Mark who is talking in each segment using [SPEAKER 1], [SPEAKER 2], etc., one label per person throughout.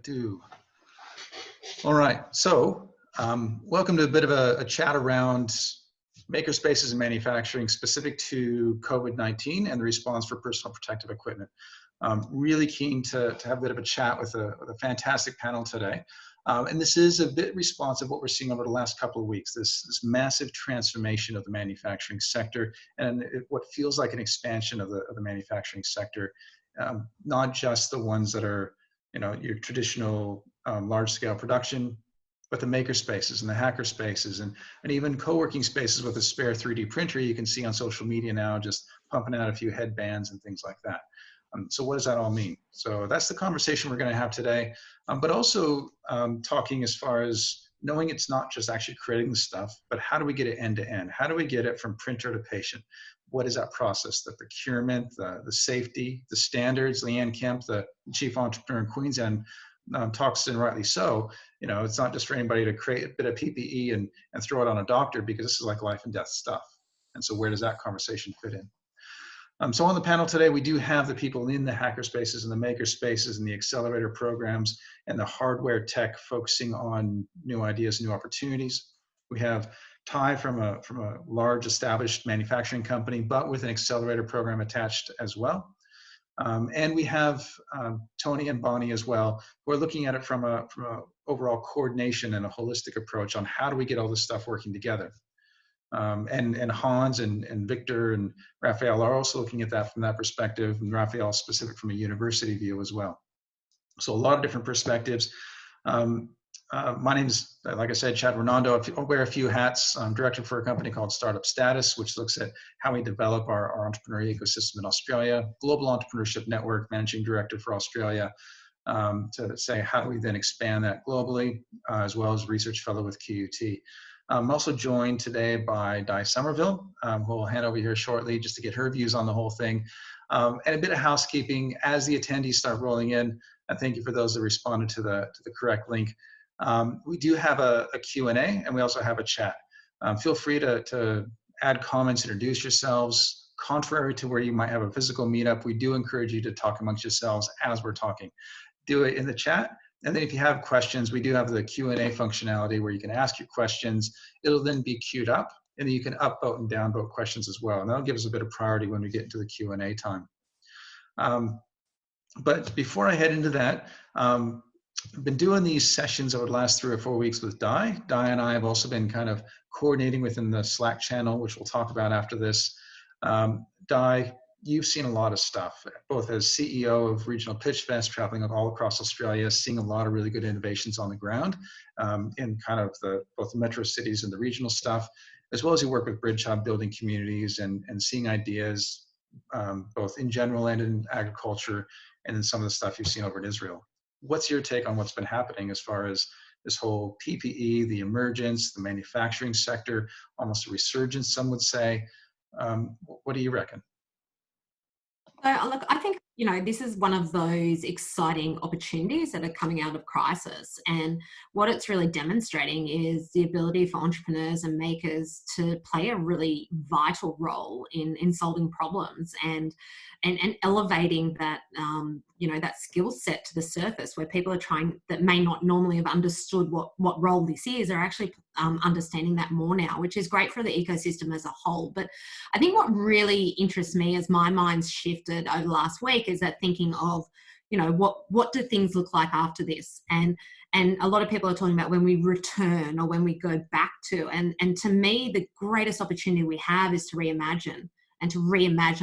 [SPEAKER 1] do. All right, so welcome to a bit of a chat around makerspaces and manufacturing specific to COVID-19 and the response for personal protective equipment. Really keen to have a bit of a chat with a fantastic panel today. And this is a bit responsive what we're seeing over the last couple of weeks, this massive transformation of the manufacturing sector and what feels like an expansion of the manufacturing sector, not just the ones that are, your traditional large-scale production, but the maker spaces and the hacker spaces and even co-working spaces with a spare 3D printer you can see on social media now, just pumping out a few headbands and things like that. So what does that all mean? So that's the conversation we're going to have today, but also talking as far as knowing it's not just actually creating the stuff, but how do we get it end to end? How do we get it from printer to patient? What is that process? The procurement, the safety, the standards. Leanne Kemp, the chief entrepreneur in Queensland, talks, and rightly so, it's not just for anybody to create a bit of PPE and throw it on a doctor, because this is like life and death stuff. And so where does that conversation fit in? So on the panel today, we do have the people in the hacker spaces and the maker spaces and the accelerator programs and the hardware tech focusing on new ideas, new opportunities. We have Ty from a large established manufacturing company, but with an accelerator program attached as well. And we have Tony and Bonnie as well, who are looking at it from a overall coordination and a holistic approach on how do we get all this stuff working together. And Hans and Victor and Raphael are also looking at that from that perspective, and Raphael specific from a university view as well. So a lot of different perspectives. My name's, like I said, Chad Renando. I wear a few hats. I'm director for a company called Startup Status, which looks at how we develop our entrepreneurial ecosystem in Australia, Global Entrepreneurship Network, managing director for Australia, to say how do we then expand that globally, as well as research fellow with QUT. I'm also joined today by Di Somerville, who I'll hand over here shortly just to get her views on the whole thing. And a bit of housekeeping as the attendees start rolling in. And thank you for those that responded to the correct link. We do have a Q&A, and we also have a chat. Feel free to add comments, introduce yourselves. Contrary to where you might have a physical meetup, we do encourage you to talk amongst yourselves as we're talking. Do it in the chat. And then if you have questions, we do have the Q&A functionality where you can ask your questions. It'll then be queued up, and then you can upvote and downvote questions as well. And that'll give us a bit of priority when we get into the Q&A time. But before I head into that, I've been doing these sessions over the last 3 or 4 weeks with Di. Di and I have also been kind of coordinating within the Slack channel, which we'll talk about after this. Di, you've seen a lot of stuff, both as CEO of Regional Pitch Fest, traveling all across Australia, seeing a lot of really good innovations on the ground in kind of both the metro cities and the regional stuff, as well as you work with Bridge Hub, building communities and seeing ideas both in general and in agriculture, and in some of the stuff you've seen over in Israel. What's your take on what's been happening as far as this whole PPE, the emergence, the manufacturing sector, almost a resurgence, some would say? What do you reckon?
[SPEAKER 2] Look, I think, this is one of those exciting opportunities that are coming out of crisis. And what it's really demonstrating is the ability for entrepreneurs and makers to play a really vital role in solving problems and elevating that, that skill set to the surface, where people are that may not normally have understood what role this is, are actually understanding that more now, which is great for the ecosystem as a whole. But I think what really interests me as my mind's shifted over the last week is that thinking of, what do things look like after this? And a lot of people are talking about when we return or when we go back to, and to me, the greatest opportunity we have is to reimagine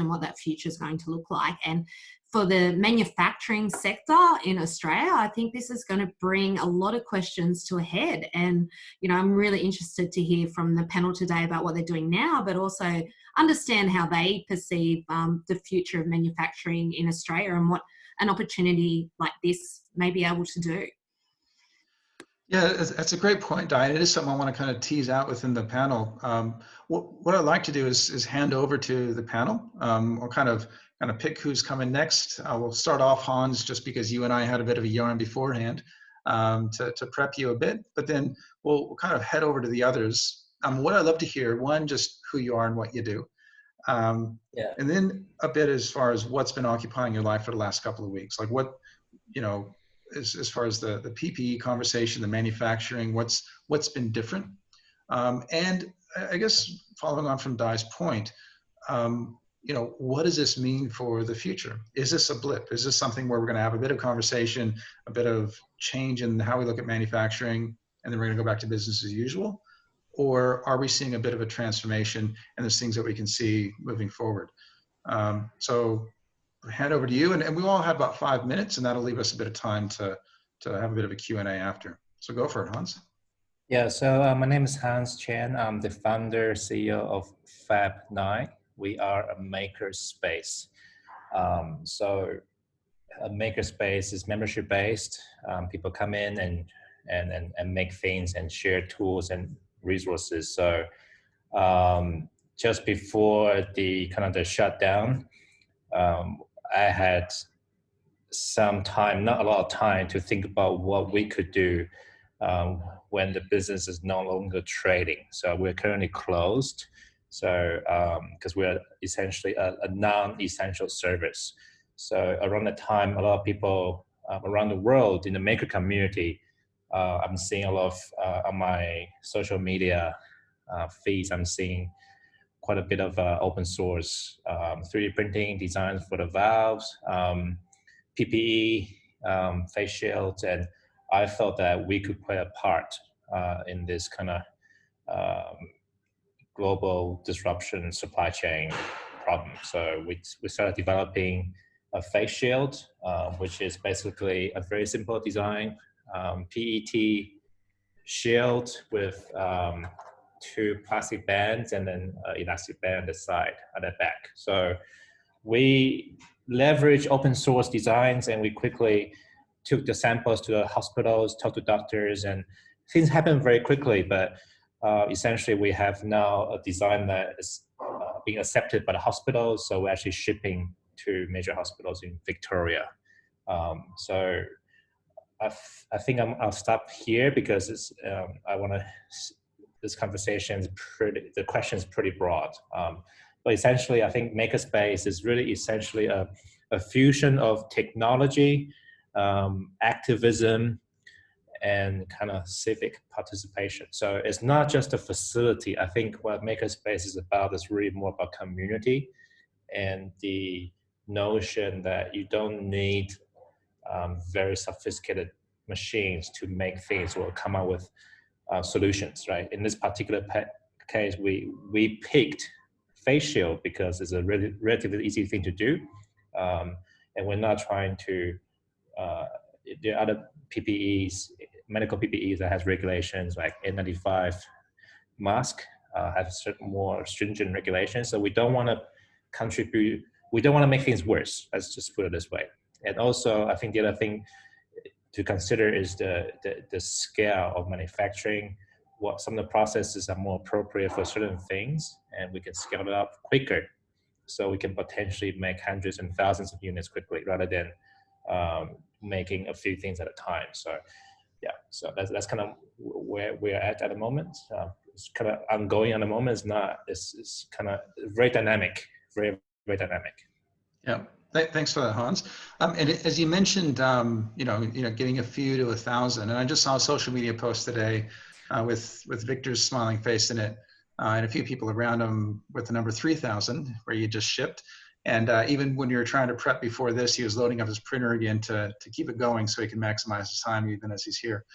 [SPEAKER 2] what that future is going to look like. And for the manufacturing sector in Australia, I think this is going to bring a lot of questions to a head. And, I'm really interested to hear from the panel today about what they're doing now, but also understand how they perceive the future of manufacturing in Australia and what an opportunity like this may be able to do.
[SPEAKER 1] Yeah, that's a great point, Diane. It is something I want to kind of tease out within the panel. What I'd like to do is hand over to the panel, or kind of pick who's coming next. We'll start off, Hans, just because you and I had a bit of a yarn beforehand to prep you a bit, but then we'll kind of head over to the others. What I'd love to hear, one, just who you are and what you do. And then a bit as far as what's been occupying your life for the last couple of weeks. Like what, as far as the PPE conversation, the manufacturing, what's been different. And I guess following on from Di's point, what does this mean for the future? Is this a blip? Is this something where we're going to have a bit of conversation, a bit of change in how we look at manufacturing, and then we're going to go back to business as usual? Or are we seeing a bit of a transformation and there's things that we can see moving forward? So hand over to you, and we all have about 5 minutes, and that'll leave us a bit of time to have a bit of a Q&A after. So go for it, Hans.
[SPEAKER 3] Yeah, so my name is Hans Chen. I'm the founder, CEO of Fab9. We are a makerspace. So a makerspace is membership based. People come in and make things and share tools and resources. So just before the shutdown, I had some time, not a lot of time, to think about what we could do when the business is no longer trading. So we're currently closed. So because we're essentially a non-essential service. So around the time, a lot of people around the world in the maker community, I'm seeing a lot of on my social media feeds, I'm seeing quite a bit of open source 3D printing designs for the valves, PPE, face shields, and I felt that we could play a part in this kind of global disruption supply chain problem. So we started developing a face shield, which is basically a very simple design, PET shield with 2 plastic bands and then elastic band at the side, at the back. So we leverage open source designs, and we quickly took the samples to the hospitals, talked to doctors, and things happened very quickly. But essentially, we have now a design that is being accepted by the hospitals. So we're actually shipping to major hospitals in Victoria. So I think I'll stop here because it's, I want to. This conversation is the question is pretty broad. But essentially, I think Makerspace is really essentially a fusion of technology, activism, and kind of civic participation. So it's not just a facility. I think what Makerspace is about is really more about community and the notion that you don't need very sophisticated machines to make things or come up with solutions, right? In this particular case, we picked face shield because it's a relatively easy thing to do, and we're not trying to. There are other PPEs, medical PPEs that has regulations like N95 mask have certain more stringent regulations. So we don't want to contribute. We don't want to make things worse. Let's just put it this way. And also, I think the other thing to consider is the scale of manufacturing. What some of the processes are more appropriate for certain things, and we can scale it up quicker, so we can potentially make hundreds and thousands of units quickly rather than making a few things at a time. So yeah, so that's kind of where we're at the moment. It's kind of ongoing at the moment. It's kind of very dynamic, very dynamic.
[SPEAKER 1] Yeah. Thanks for that, Hans. And as you mentioned, getting a few to 1,000, and I just saw a social media post today with Victor's smiling face in it, and a few people around him with the number 3,000, where you just shipped. And even when you were trying to prep before this, he was loading up his printer again to keep it going so he can maximize his time even as he's here.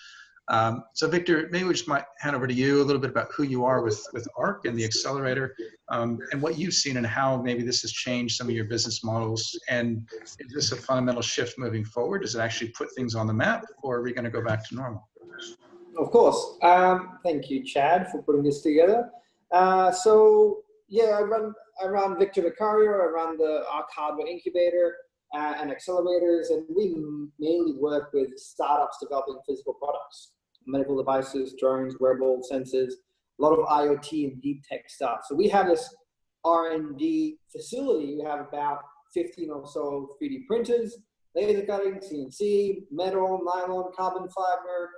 [SPEAKER 1] So Victor, maybe we just might hand over to you a little bit about who you are with ARC and the accelerator, and what you've seen and how maybe this has changed some of your business models. And is this a fundamental shift moving forward? Does it actually put things on the map, or are we going to go back to normal?
[SPEAKER 4] Of course. Thank you, Chad, for putting this together. So yeah, I run Victor Vicario. I run the ARC Hardware Incubator and accelerators, and we mainly work with startups developing physical products, medical devices, drones, wearable sensors, a lot of IoT and deep tech stuff. So we have this R&D facility. We have about 15 or so 3D printers, laser cutting, CNC, metal, nylon, carbon fiber,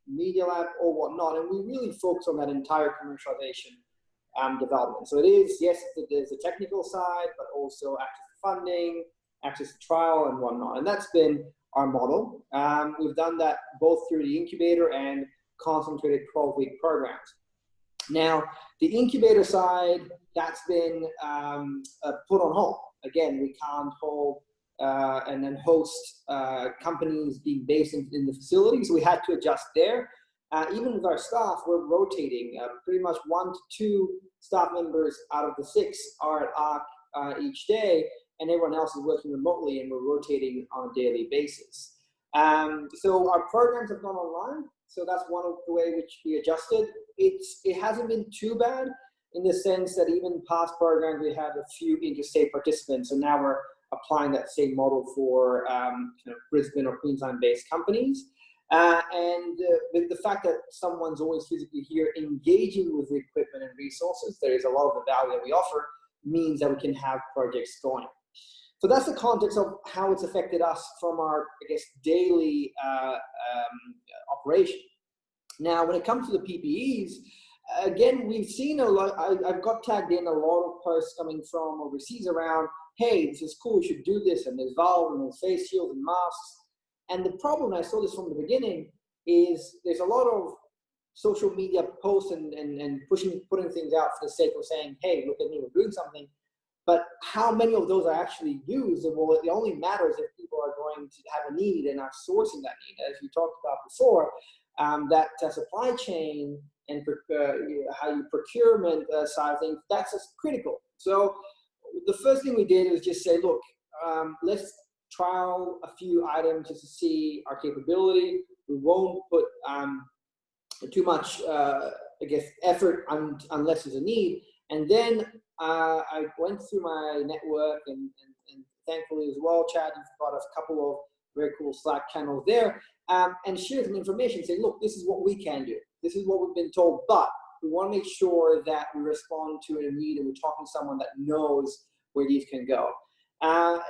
[SPEAKER 4] media lab, or whatnot. And we really focus on that entire commercialization development. So it is, yes, there's a technical side, but also access to funding, access to trial and whatnot. And that's been our model. We've done that both through the incubator and concentrated 12-week programs. Now, the incubator side, that's been put on hold. Again, we can't hold and then host companies being based in the facility, so we had to adjust there. Even with our staff, we're rotating. Pretty much 1 to 2 staff members out of the 6 are at ARC each day, and everyone else is working remotely, and we're rotating on a daily basis. So our programs have gone online, so that's one of the way which we adjusted. It hasn't been too bad in the sense that even past programs, we had a few interstate participants, so now we're applying that same model for kind of Brisbane or Queensland-based companies. And with the fact that someone's always physically here engaging with the equipment and resources, there is a lot of the value that we offer, means that we can have projects going. So that's the context of how it's affected us from our, I guess, daily operation. Now, when it comes to the PPEs, again, we've seen a lot, I've got tagged in a lot of posts coming from overseas around, hey, this is cool, you should do this, and there's valve and there's face shields and masks. And the problem, I saw this from the beginning, is there's a lot of social media posts and putting things out for the sake of saying, hey, look at me, we're doing something. But how many of those are actually used? Well, it only matters if people are going to have a need and are sourcing that need. As we talked about before, that supply chain and how you procurement side of things, that's just critical. So the first thing we did was just say, look, let's trial a few items just to see our capability. We won't put too much, I guess, effort unless there's a need. And then I went through my network and thankfully as well, Chad, you've got a couple of very cool Slack channels there, and shared some information, say, look, this is what we can do. This is what we've been told, but we want to make sure that we respond to a need and we're talking to someone that knows where these can go.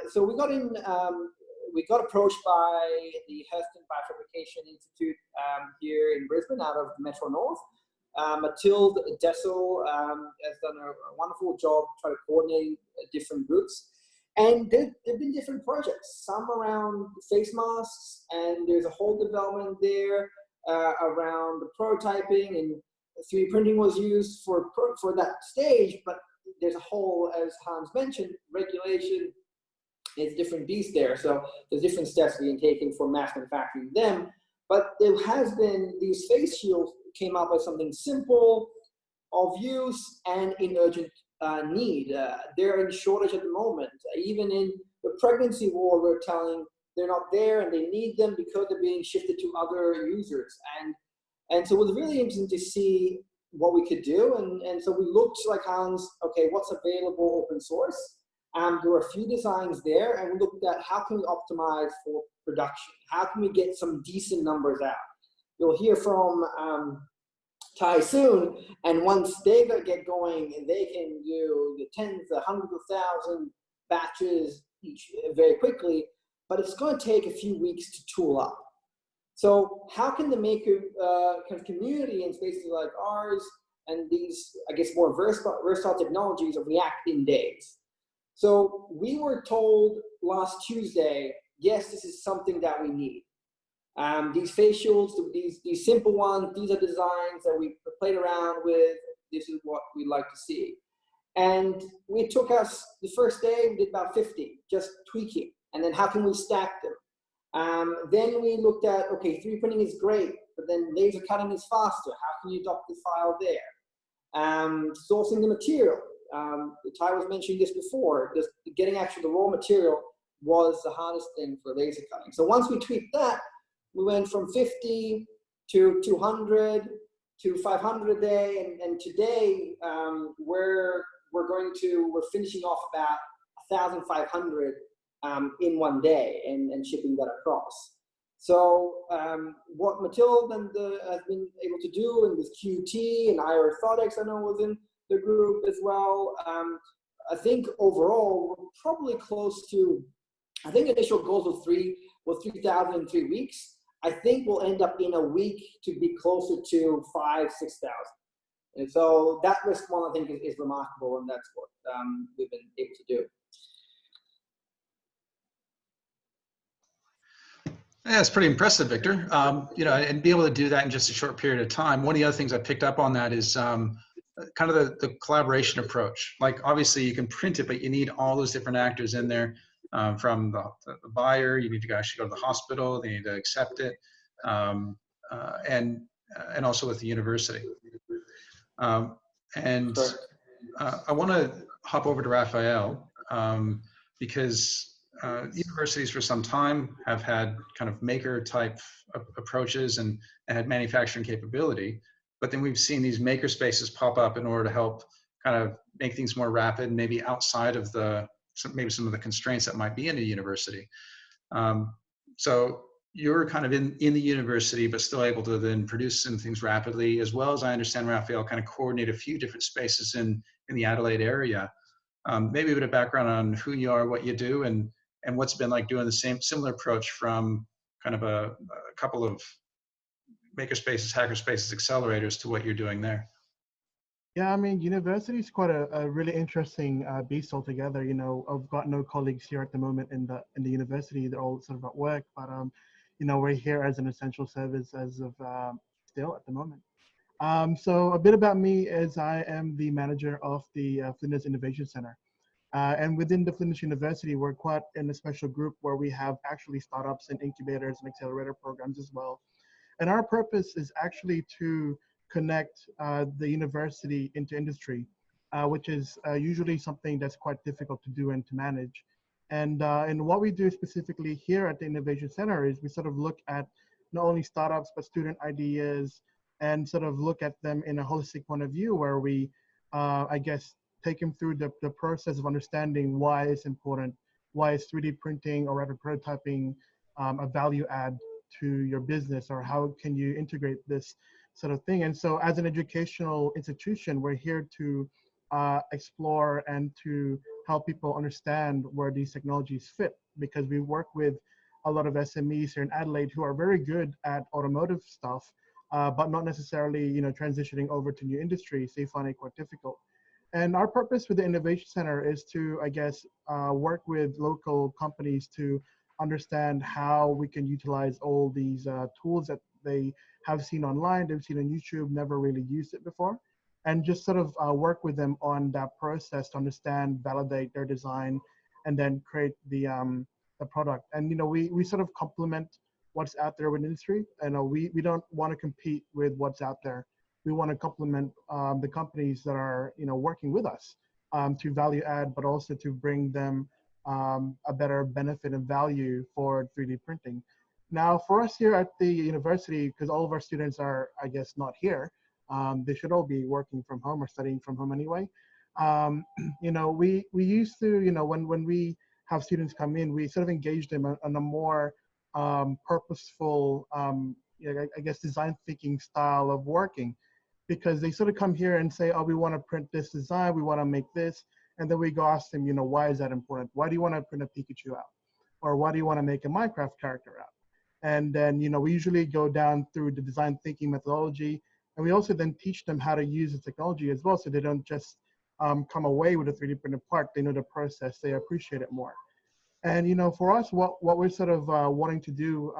[SPEAKER 4] So we got in, we got approached by the Hurston Biofabrication Institute here in Brisbane out of Metro North. Mathilde Dessel has done a wonderful job trying to coordinate different groups. And there have been different projects, some around face masks, and there's a whole development there around the prototyping, and 3D printing was used for that stage, but there's a whole, as Hans mentioned, regulation is a different beast there. So there's different steps being taken for mass manufacturing them. But there has been, these face shields came up with something simple, of use, and in urgent need. They're in shortage at the moment. Even in the pregnancy ward, we're telling they're not there and they need them because they're being shifted to other users. And so it was really interesting to see what we could do. And so we looked, like Hans, okay, what's available open source? There were a few designs there, and we looked at how can we optimize for production? How can we get some decent numbers out? You'll hear from Ty soon, and once they get going, they can do the tens, the hundreds of thousand batches each very quickly, but it's going to take a few weeks to tool up. So how can the maker kind of community in spaces like ours and these, I guess, more versatile technologies react in days? So we were told last Tuesday, yes, this is something that we need. These face shields, these simple ones, these are designs that we played around with. This is what we'd like to see. And it took us, the first day, we did about 50, just tweaking. And then how can we stack them? Then we looked at, okay, 3D printing is great, but then laser cutting is faster. How can you dock the file there? Sourcing the material. Ty was mentioning this before, just getting actually the raw material was the hardest thing for laser cutting. So once we tweaked that, we went from 50 to 200 to 500 a day, and today we're finishing off about 1,500 in one day and shipping that across. So what Mathilde has been able to do, and with QT and IR Orthotics, I know was in the group as well. I think overall we're probably close to, I think initial goals was 3,000 in 3 weeks. I think we'll end up in a week to be closer to 5,000, 6,000. And so that response, I think, is remarkable, and that's what we've been able to do.
[SPEAKER 1] Yeah, it's pretty impressive, Victor. You know, and be able to do that in just a short period of time. One of the other things I picked up on that is kind of the collaboration approach. Like, obviously, you can print it, but you need all those different actors in there. From the buyer, you need to actually go to the hospital. They need to accept it, um, and also with the university. Um, and
[SPEAKER 4] Correct.
[SPEAKER 1] I want to hop over to Raphael, because universities for some time have had kind of maker type approaches and had manufacturing capability, but then we've seen these maker spaces pop up in order to help kind of make things more rapid, maybe outside of maybe some of the constraints that might be in a university. So you're kind of in the university, but still able to then produce some things rapidly, as well as, I understand, Raphael, kind of coordinate a few different spaces in the Adelaide area. Maybe a bit of background on who you are, what you do, and what's been like doing the similar approach from kind of a couple of makerspaces, hackerspaces, accelerators to what you're doing there.
[SPEAKER 5] Yeah, I mean, university is quite a really interesting beast altogether. You know, I've got no colleagues here at the moment in the university. They're all sort of at work, but you know, we're here as an essential service as of still at the moment. So a bit about me is I am the manager of the Flinders Innovation Center. And within the Flinders University, we're quite in a special group where we have actually startups and incubators and accelerator programs as well. And our purpose is actually to connect the university into industry, which is usually something that's quite difficult to do and to manage. And what we do specifically here at the Innovation Center is we sort of look at not only startups, but student ideas, and sort of look at them in a holistic point of view where we, I guess, take them through the process of understanding why it's important, why is 3D printing or rather prototyping a value add to your business, or how can you integrate this sort of thing. And so as an educational institution, we're here to explore and to help people understand where these technologies fit, because we work with a lot of SMEs here in Adelaide who are very good at automotive stuff, but not necessarily, you know, transitioning over to new industries. They find it quite difficult. And our purpose with the Innovation Center is to, I guess, work with local companies to understand how we can utilize all these tools that they have seen online, they've seen on YouTube, never really used it before, and just sort of work with them on that process to understand, validate their design, and then create the product. And you know, we sort of complement what's out there with industry. You know, we don't want to compete with what's out there. We want to complement the companies that are, you know, working with us to value add, but also to bring them a better benefit and value for 3D printing. Now, for us here at the university, because all of our students are, I guess, not here, they should all be working from home or studying from home anyway. You know, we used to, you know, when we have students come in, we sort of engage them on a more purposeful, you know, I guess, design thinking style of working, because they sort of come here and say, oh, we want to print this design, we want to make this. And then we go ask them, you know, why is that important? Why do you want to print a Pikachu out? Or why do you want to make a Minecraft character out? And then, you know, we usually go down through the design thinking methodology. And we also then teach them how to use the technology as well, so they don't just come away with a 3D printed part. They know the process, they appreciate it more. And, you know, for us, what we're sort of wanting to do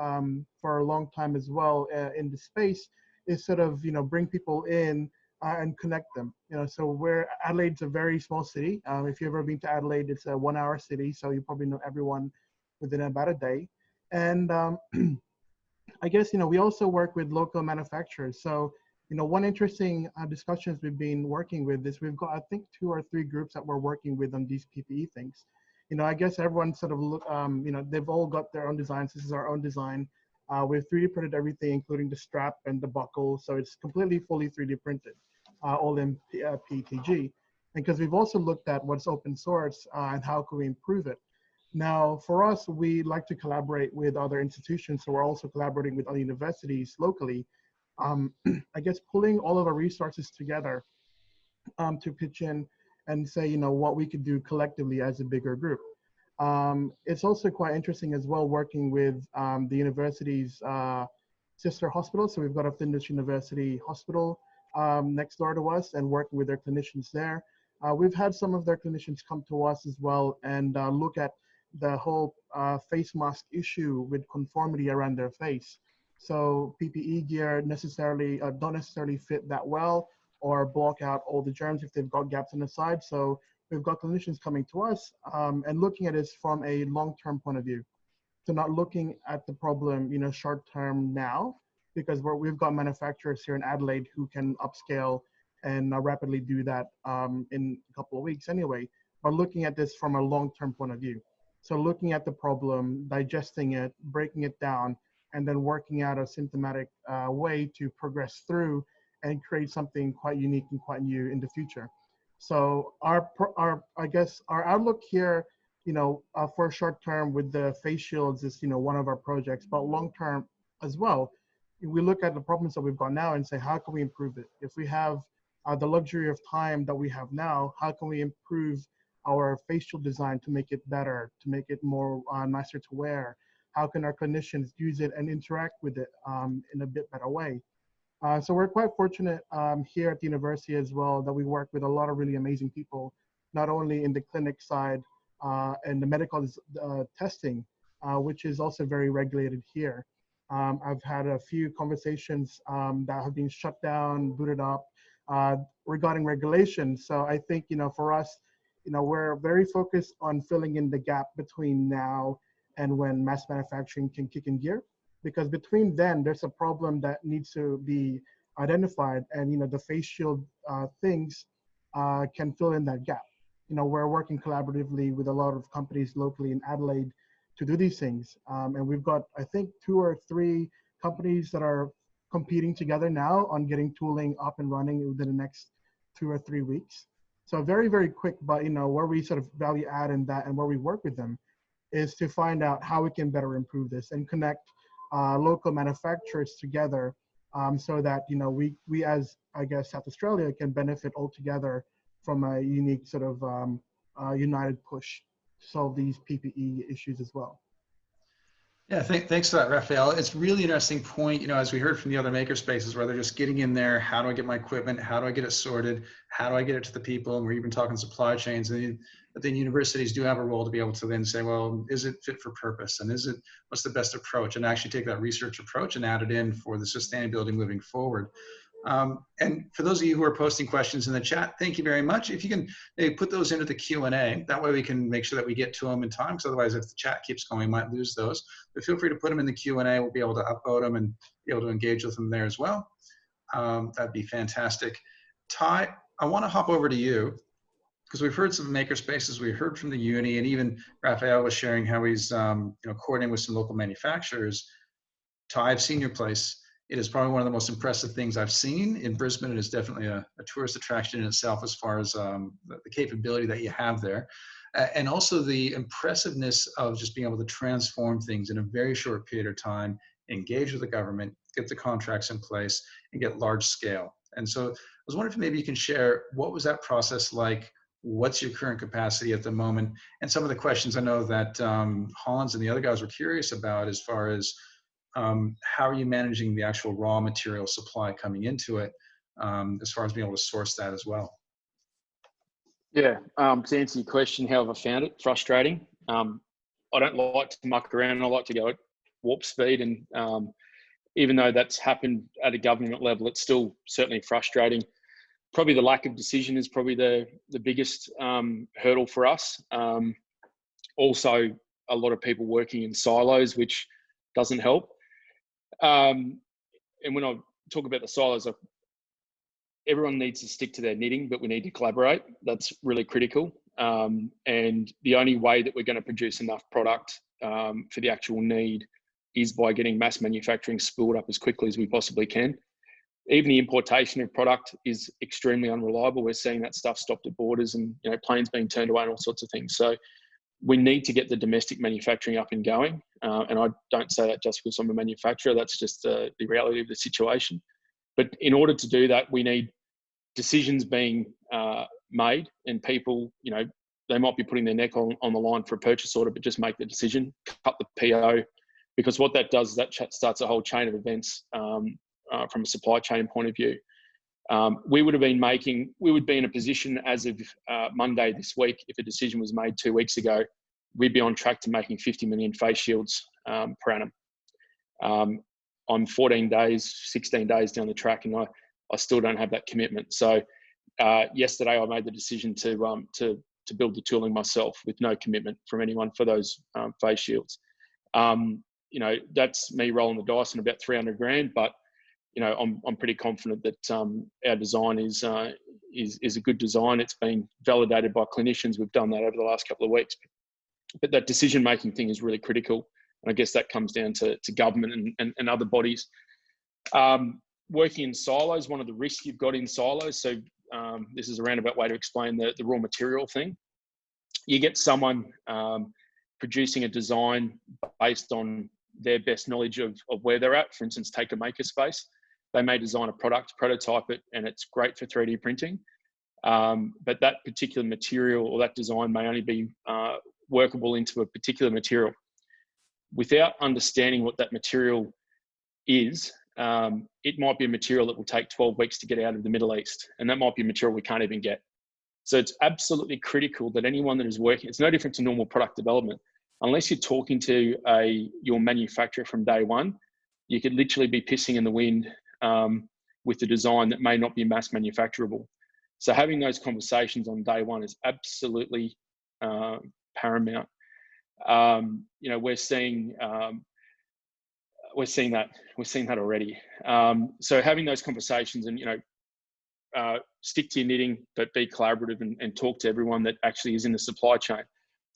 [SPEAKER 5] for a long time as well in the space is sort of, you know, bring people in and connect them. You know, so Adelaide's a very small city. If you've ever been to Adelaide, it's a 1 hour city. So you probably know everyone within about a day. And I guess, you know, we also work with local manufacturers. So, you know, one interesting discussions we've been working with is we've got, I think, 2 or 3 groups that we're working with on these PPE things. You know, I guess everyone sort of, you know, they've all got their own designs. This is our own design. We've 3D printed everything, including the strap and the buckle. So it's completely fully 3D printed, all in PETG. And because we've also looked at what's open source and how can we improve it. Now, for us, we like to collaborate with other institutions. So we're also collaborating with other universities locally. I guess pulling all of our resources together to pitch in and say, you know, what we could do collectively as a bigger group. It's also quite interesting as well working with the university's sister hospital. So we've got a Flinders University Hospital next door to us and working with their clinicians there. We've had some of their clinicians come to us as well and look at the whole face mask issue with conformity around their face. So PPE gear necessarily don't necessarily fit that well or block out all the germs if they've got gaps on the side. So we've got clinicians coming to us and looking at this from a long-term point of view. So not looking at the problem, short-term now, because we've got manufacturers here in Adelaide who can upscale and rapidly do that in a couple of weeks anyway, but looking at this from a long-term point of view. So looking at the problem, digesting it, breaking it down, and then working out a symptomatic way to progress through and create something quite unique and quite new in the future. So I guess our outlook here, for short term with the face shields is, one of our projects, but long term as well, we look at the problems that we've got now and say, how can we improve it? If we have the luxury of time that we have now, how can we improve our facial design to make it better, to make it more nicer to wear? How can our clinicians use it and interact with it in a bit better way? So we're quite fortunate here at the university as well that we work with a lot of really amazing people, not only in the clinic side and the medical testing, which is also very regulated here. I've had a few conversations that have been shut down, booted up regarding regulations. So I think, for us, we're very focused on filling in the gap between now and when mass manufacturing can kick in gear. Because between then, there's a problem that needs to be identified, and the face shield things can fill in that gap. We're working collaboratively with a lot of companies locally in Adelaide to do these things, and we've got, I think, 2 or 3 companies that are competing together now on getting tooling up and running within the next 2 or 3 weeks. So very, very quick, but where we sort of value add in that and where we work with them is to find out how we can better improve this and connect local manufacturers together so that we as, I guess, South Australia can benefit all together from a unique sort of united push to solve these PPE issues as well.
[SPEAKER 1] Yeah, thanks for that, Raphael. It's a really interesting point, as we heard from the other makerspaces, where they're just getting in there. How do I get my equipment? How do I get it sorted? How do I get it to the people? And we're even talking supply chains. And then universities do have a role to be able to then say, well, is it fit for purpose? And what's the best approach? And actually take that research approach and add it in for the sustainability moving forward. And for those of you who are posting questions in the chat, thank you very much. If you can maybe put those into the Q&A, that way we can make sure that we get to them in time, because otherwise if the chat keeps going, we might lose those. But feel free to put them in the Q&A. We'll be able to upload them and be able to engage with them there as well. That'd be fantastic. Ty, I want to hop over to you, because we've heard some makerspaces, we heard from the uni, and even Raphael was sharing how he's coordinating with some local manufacturers. Ty, I've seen your place. It is probably one of the most impressive things I've seen in Brisbane. It is definitely a tourist attraction in itself as far as the capability that you have there. And also the impressiveness of just being able to transform things in a very short period of time, engage with the government, get the contracts in place, and get large scale. And so I was wondering if maybe you can share, what was that process like? What's your current capacity at the moment? And some of the questions I know that Hans and the other guys were curious about, as far as how are you managing the actual raw material supply coming into it, as far as being able to source that as well?
[SPEAKER 6] Yeah, to answer your question, how have I found it? Frustrating. I don't like to muck around. I like to go at warp speed, and even though that's happened at a government level, it's still certainly frustrating. Probably the lack of decision is probably the biggest hurdle for us. Also, a lot of people working in silos, which doesn't help. And when I talk about the silos, everyone needs to stick to their knitting, but we need to collaborate. That's really critical. And the only way that we're going to produce enough product for the actual need is by getting mass manufacturing spooled up as quickly as we possibly can. Even the importation of product is extremely unreliable. We're seeing that stuff stopped at borders, and planes being turned away and all sorts of things. So we need to get the domestic manufacturing up and going. And I don't say that just because I'm a manufacturer. That's just the reality of the situation. But in order to do that, we need decisions being made, and people, they might be putting their neck on the line for a purchase order, but just make the decision, cut the PO, because what that does is that starts a whole chain of events from a supply chain point of view. We would be in a position as of Monday this week, if a decision was made 2 weeks ago, we'd be on track to making 50 million face shields per annum. I'm 14 days, 16 days down the track, and I still don't have that commitment. So yesterday I made the decision to build the tooling myself with no commitment from anyone for those face shields. You know, that's me rolling the dice on about 300 grand, but you know, I'm pretty confident that our design is a good design. It's been validated by clinicians. We've done that over the last couple of weeks. But that decision-making thing is really critical. And I guess that comes down to government and other bodies. Working in silos, one of the risks you've got in silos, so this is a roundabout way to explain the raw material thing. You get someone producing a design based on their best knowledge of where they're at. For instance, take a makerspace. They may design a product, prototype it, and it's great for 3D printing. But that particular material or that design may only be workable into a particular material. Without understanding what that material is, it might be a material that will take 12 weeks to get out of the Middle East, and that might be a material we can't even get. So it's absolutely critical that anyone that is working, it's no different to normal product development. Unless you're talking to your manufacturer from day one, you could literally be pissing in the wind with the design that may not be mass manufacturable. So having those conversations on day one is absolutely paramount. You know, we're seeing that already. So having those conversations and, you know, stick to your knitting, but be collaborative and talk to everyone that actually is in the supply chain.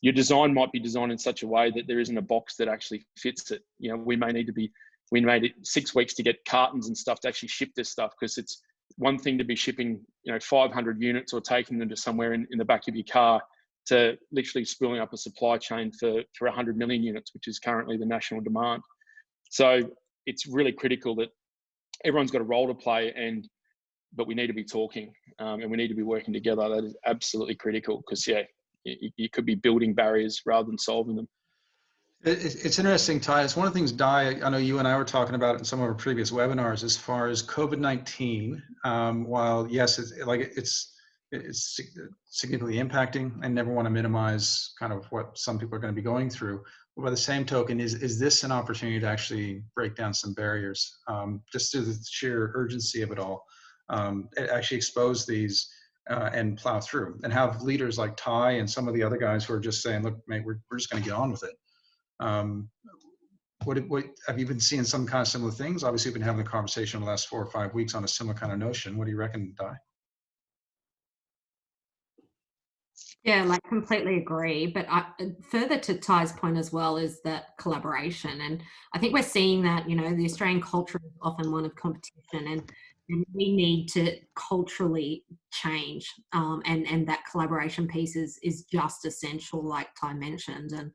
[SPEAKER 6] Your design might be designed in such a way that there isn't a box that actually fits it. You know, we made it 6 weeks to get cartons and stuff to actually ship this stuff, because it's one thing to be shipping, you know, 500 units or taking them to somewhere in the back of your car, to literally spooling up a supply chain for 100 million units, which is currently the national demand. So it's really critical that everyone's got a role to play, but we need to be talking and we need to be working together. That is absolutely critical, because yeah, you could be building barriers rather than solving them.
[SPEAKER 1] It's interesting, Ty. It's one of the things, Di, I know you and I were talking about it in some of our previous webinars, as far as COVID-19. While yes, it's significantly impacting, I never want to minimize kind of what some people are going to be going through. But by the same token, is this an opportunity to actually break down some barriers, just through the sheer urgency of it all, actually expose these and plow through, and have leaders like Ty and some of the other guys who are just saying, look, mate, we're just going to get on with it. What have you been seeing? Some kind of similar things? Obviously, you've been having a conversation in the last 4 or 5 weeks on a similar kind of notion. What do you reckon, Di?
[SPEAKER 2] Yeah, like completely agree. But further to Ty's point as well is that collaboration. And I think we're seeing that, you know, the Australian culture is often one of competition, and we need to culturally change. And that collaboration piece is just essential, like Ty mentioned. And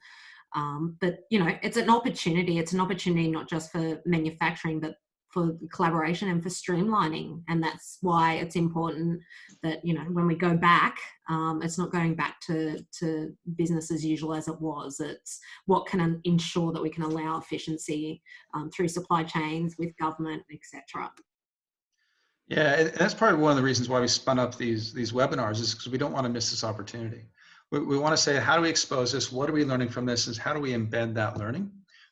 [SPEAKER 2] but, you know, it's an opportunity. It's an opportunity not just for manufacturing, but for collaboration and for streamlining. And that's why it's important that, you know, when we go back, it's not going back to business as usual as it was. It's what can ensure that we can allow efficiency through supply chains, with government, etc.
[SPEAKER 1] Yeah, and that's probably one of the reasons why we spun up these webinars, is because we don't want to miss this opportunity. We want to say, how do we expose this? What are we learning from this? Is how do we embed that learning?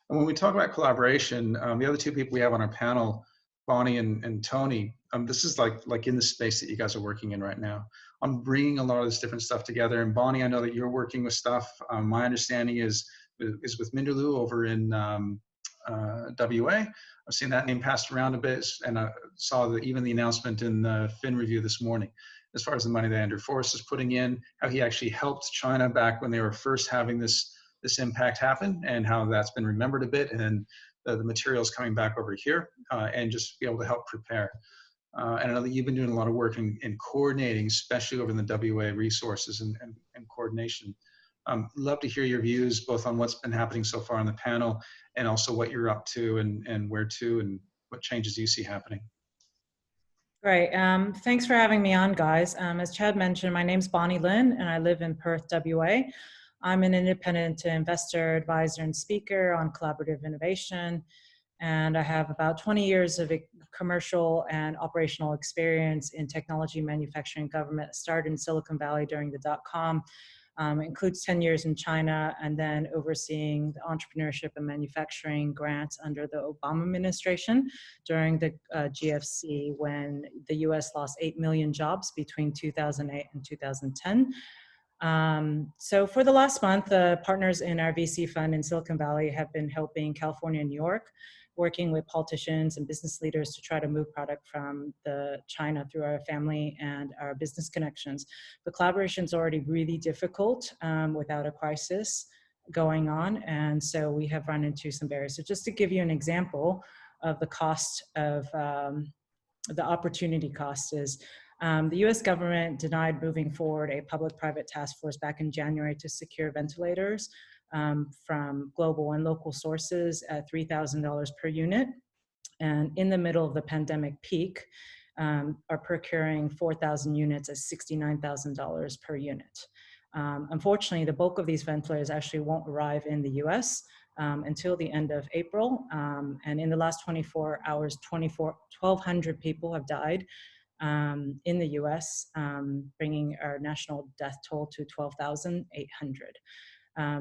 [SPEAKER 1] And when we talk about collaboration, the other two people we have on our panel, Bonnie and Tony, this is like in the space that you guys are working in right now. I'm bringing a lot of this different stuff together. And Bonnie, I know that you're working with stuff. My understanding is with Minderloo over in WA. I've seen that name passed around a bit, and I saw even the announcement in the Fin Review this morning, as far as the money that Andrew Forrest is putting in, how he actually helped China back when they were first having this impact happen, and how that's been remembered a bit, and the materials coming back over here, and just be able to help prepare. And I know that you've been doing a lot of work in coordinating, especially over in the WA resources and coordination. Love to hear your views, both on what's been happening so far on the panel, and also what you're up to and where to, and what changes you see happening.
[SPEAKER 7] Great. Thanks for having me on, guys. As Chad mentioned, my name's Bonnie Lynn, and I live in Perth, WA. I'm an independent investor, advisor, and speaker on collaborative innovation. And I have about 20 years of commercial and operational experience in technology, manufacturing, government. I started in Silicon Valley during the .com Includes 10 years in China, and then overseeing the entrepreneurship and manufacturing grants under the Obama administration during the GFC, when the US lost 8 million jobs between 2008 and 2010. So for the last month, partners in our VC fund in Silicon Valley have been helping California and New York, working with politicians and business leaders to try to move product from China through our family and our business connections. The collaboration is already really difficult without a crisis going on, and so we have run into some barriers. So just to give you an example of the cost of the opportunity cost is the US government denied moving forward a public-private task force back in January to secure ventilators from global and local sources at $3,000 per unit. And in the middle of the pandemic peak, are procuring 4,000 units at $69,000 per unit. Unfortunately, the bulk of these ventilators actually won't arrive in the US until the end of April. And in the last 24 hours, 1,200 people have died in the US, bringing our national death toll to 12,800.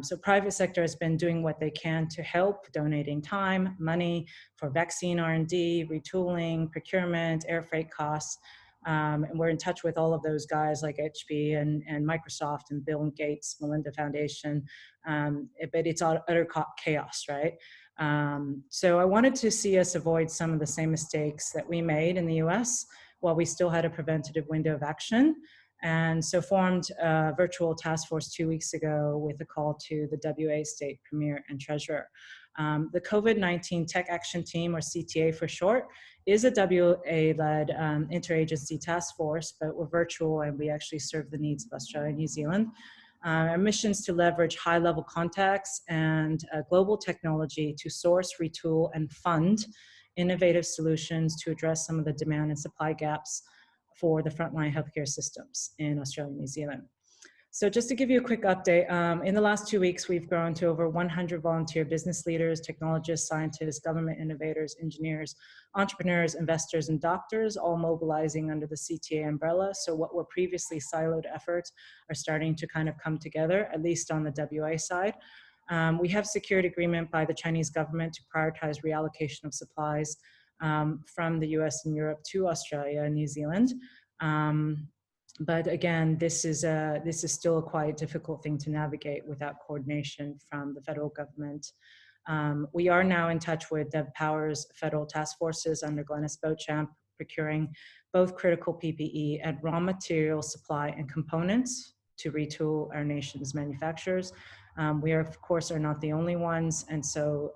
[SPEAKER 7] So private sector has been doing what they can to help, donating time, money for vaccine R&D, retooling, procurement, air freight costs. And we're in touch with all of those guys like HP and Microsoft and Bill and Gates, Melinda Foundation, but it's utter chaos, right? So I wanted to see us avoid some of the same mistakes that we made in the US while we still had a preventative window of action. And so formed a virtual task force 2 weeks ago with a call to the WA State Premier and Treasurer. The COVID-19 Tech Action Team, or CTA for short, is a WA-led interagency task force, but we're virtual and we actually serve the needs of Australia and New Zealand. Our mission is to leverage high-level contacts and global technology to source, retool, and fund innovative solutions to address some of the demand and supply gaps for the frontline healthcare systems in Australia and New Zealand. So just to give you a quick update, in the last 2 weeks, we've grown to over 100 volunteer business leaders, technologists, scientists, government innovators, engineers, entrepreneurs, investors, and doctors, all mobilizing under the CTA umbrella. So what were previously siloed efforts are starting to kind of come together, at least on the WA side. We have secured agreement by the Chinese government to prioritize reallocation of supplies from the US and Europe to Australia and New Zealand. But again, this is still a quite difficult thing to navigate without coordination from the federal government. We are now in touch with Dev Power's federal task forces under Glenys Beauchamp, procuring both critical PPE and raw material supply and components to retool our nation's manufacturers. We are, of course, are not the only ones, and so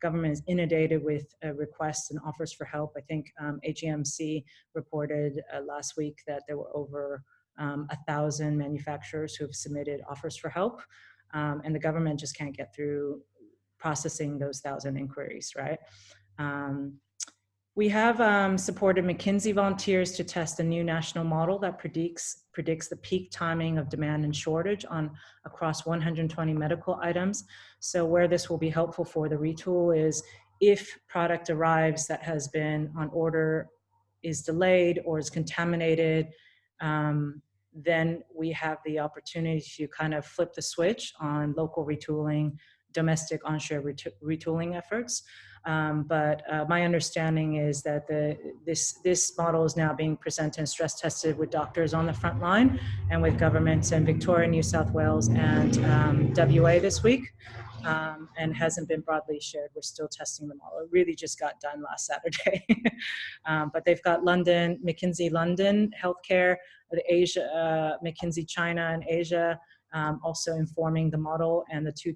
[SPEAKER 7] government is inundated with requests and offers for help. I think AGMC reported last week that there were over 1,000 manufacturers who have submitted offers for help, and the government just can't get through processing those 1,000 inquiries, right? We have supported McKinsey volunteers to test a new national model that predicts the peak timing of demand and shortage across 120 medical items. So where this will be helpful for the retool is if product arrives that has been on order, is delayed or is contaminated, then we have the opportunity to kind of flip the switch on local retooling, domestic onshore retooling efforts. But my understanding is that this model is now being presented and stress tested with doctors on the front line and with governments in Victoria, New South Wales, and WA this week, and hasn't been broadly shared. We're still testing the model. It really just got done last Saturday. But they've got London, McKinsey London Healthcare, the Asia, McKinsey China and Asia, also informing the model, and the two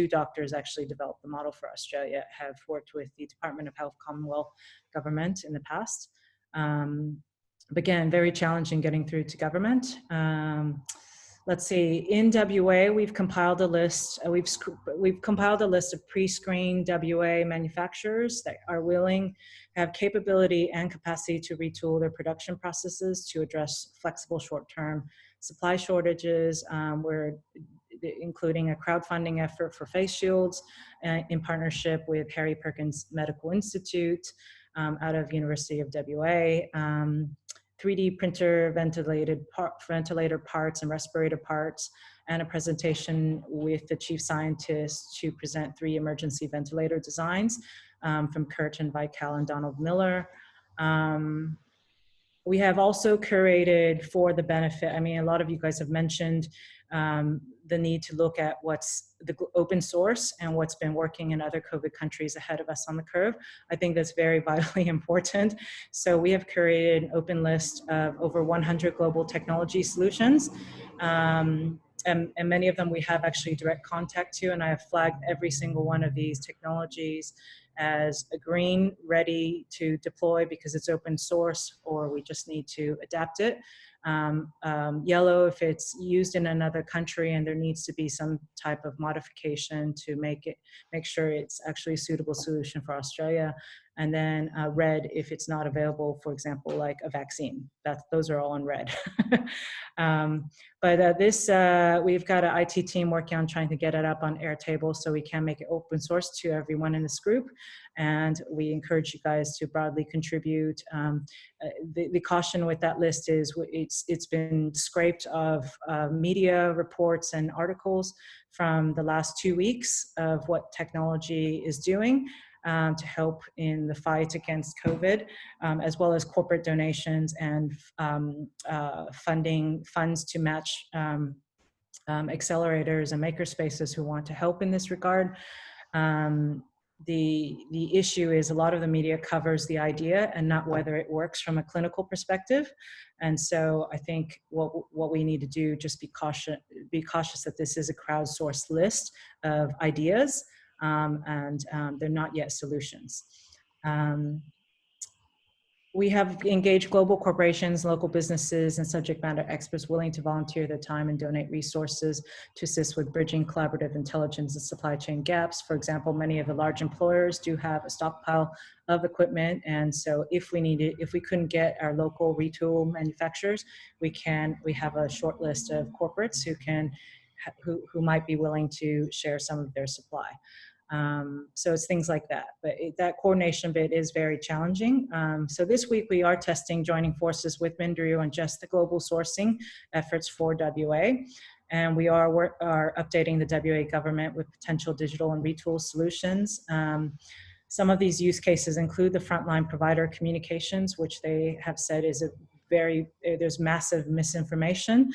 [SPEAKER 7] doctors actually developed the model for Australia have worked with the Department of Health Commonwealth government in the past. But again, very challenging getting through to government. Let's see, in WA, we've compiled a list. We've compiled a list of pre-screened WA manufacturers that are willing, have capability and capacity to retool their production processes to address flexible short-term supply shortages. We're including a crowdfunding effort for face shields in partnership with Harry Perkins Medical Institute out of University of WA. 3D printer ventilator parts and respirator parts, and a presentation with the chief scientist to present 3 emergency ventilator designs from Curtin Vikal and Donald Miller. We have also curated for the benefit, I mean, a lot of you guys have mentioned the need to look at what's the open source and what's been working in other COVID countries ahead of us on the curve. I think that's very vitally important. So we have curated an open list of over 100 global technology solutions. And many of them we have actually direct contact to, and I have flagged every single one of these technologies as a green, ready to deploy because it's open source, or we just need to adapt it. Yellow if it's used in another country and there needs to be some type of modification to make sure it's actually a suitable solution for Australia. And then red if it's not available, for example, like a vaccine. Those are all in red. We've got an IT team working on trying to get it up on Airtable so we can make it open source to everyone in this group. And we encourage you guys to broadly contribute. The caution with that list is it's been scraped of media reports and articles from the last 2 weeks of what technology is doing to help in the fight against COVID, as well as corporate donations and funds to match accelerators and makerspaces who want to help in this regard. The issue is a lot of the media covers the idea and not whether it works from a clinical perspective. And so I think what we need to do, just be cautious that this is a crowdsourced list of ideas and they're not yet solutions. We have engaged global corporations, local businesses, and subject matter experts willing to volunteer their time and donate resources to assist with bridging collaborative intelligence and supply chain gaps. For example, many of the large employers do have a stockpile of equipment, and so if we couldn't get our local retool manufacturers, we have a short list of corporates who might be willing to share some of their supply. So it's things like that, but that coordination bit is very challenging. So this week we are testing joining forces with Mindrew on just the global sourcing efforts for WA. And we are updating the WA government with potential digital and retool solutions. Some of these use cases include the frontline provider communications, which they have said is there's massive misinformation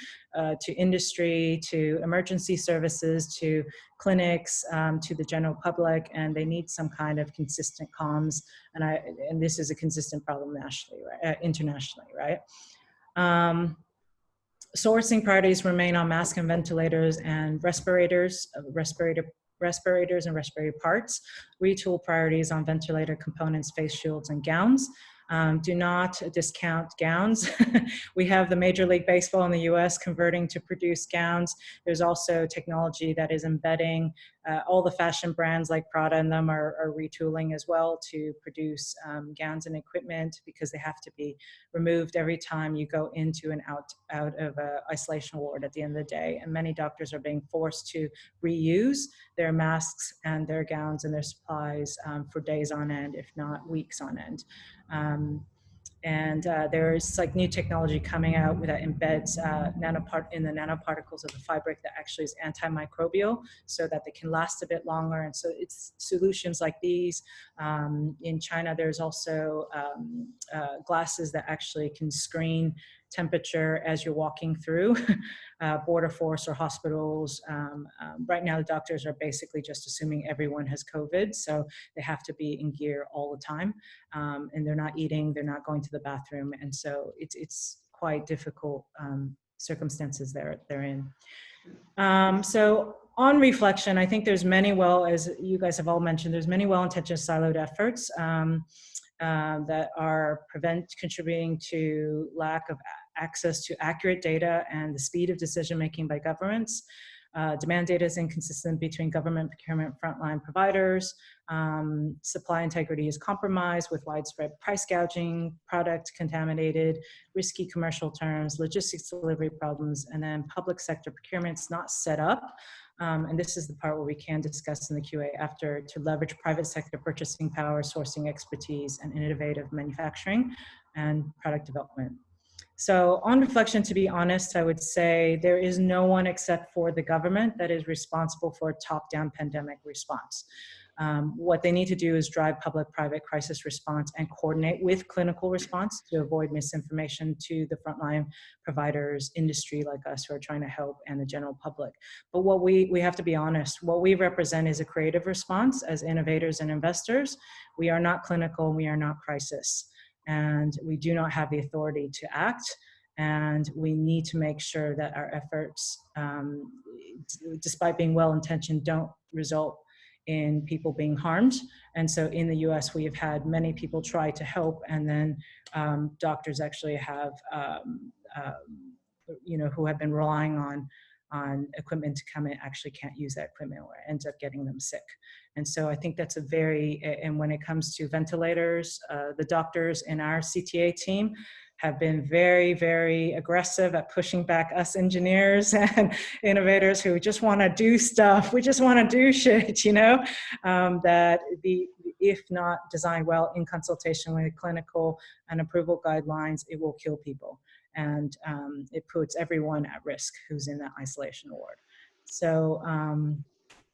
[SPEAKER 7] to industry, to emergency services, to clinics, to the general public, and they need some kind of consistent comms. And this is a consistent problem nationally, right? Internationally, right? Sourcing priorities remain on mask and ventilators and respirators and respirator parts. Retool priorities on ventilator components, face shields, and gowns. Do not discount gowns. We have the Major League Baseball in the US converting to produce gowns. There's also technology that is embedding all the fashion brands like Prada and them are retooling as well to produce gowns and equipment because they have to be removed every time you go into and out of an isolation ward at the end of the day. And many doctors are being forced to reuse their masks and their gowns and their supplies for days on end, if not weeks on end. There's like new technology coming out that embeds in the nanoparticles of the fabric that actually is antimicrobial so that they can last a bit longer. And so it's solutions like these. In China, there's also glasses that actually can screen temperature as you're walking through border force or hospitals. Right now, the doctors are basically just assuming everyone has COVID, so they have to be in gear all the time, and they're not eating, they're not going to the bathroom, and so it's quite difficult circumstances they're in. So on reflection, I think there's many, as you guys have all mentioned, there's many well-intentioned siloed efforts that are contributing to lack of access to accurate data and the speed of decision-making by governments. Demand data is inconsistent between government procurement frontline providers. Supply integrity is compromised with widespread price gouging, product contaminated, risky commercial terms, logistics delivery problems, and then public sector procurement's not set up. And this is the part where we can discuss in the QA after to leverage private sector purchasing power, sourcing expertise, and innovative manufacturing and product development. So on reflection, to be honest, I would say there is no one except for the government that is responsible for a top-down pandemic response. What they need to do is drive public-private crisis response and coordinate with clinical response to avoid misinformation to the frontline providers, industry like us who are trying to help, and the general public. But what we have to be honest, what we represent is a creative response as innovators and investors. We are not clinical, we are not crisis, and we do not have the authority to act. And we need to make sure that our efforts, despite being well-intentioned, don't result in people being harmed. And so in the US, we have had many people try to help, and then doctors actually have, who have been relying on equipment to come in, actually can't use that equipment or ends up getting them sick. And so I think that's and when it comes to ventilators, the doctors in our CTA team have been very, very aggressive at pushing back us engineers and innovators who just want to do stuff. We just want to do shit, that if not designed well in consultation with clinical and approval guidelines, it will kill people. And it puts everyone at risk who's in that isolation ward. So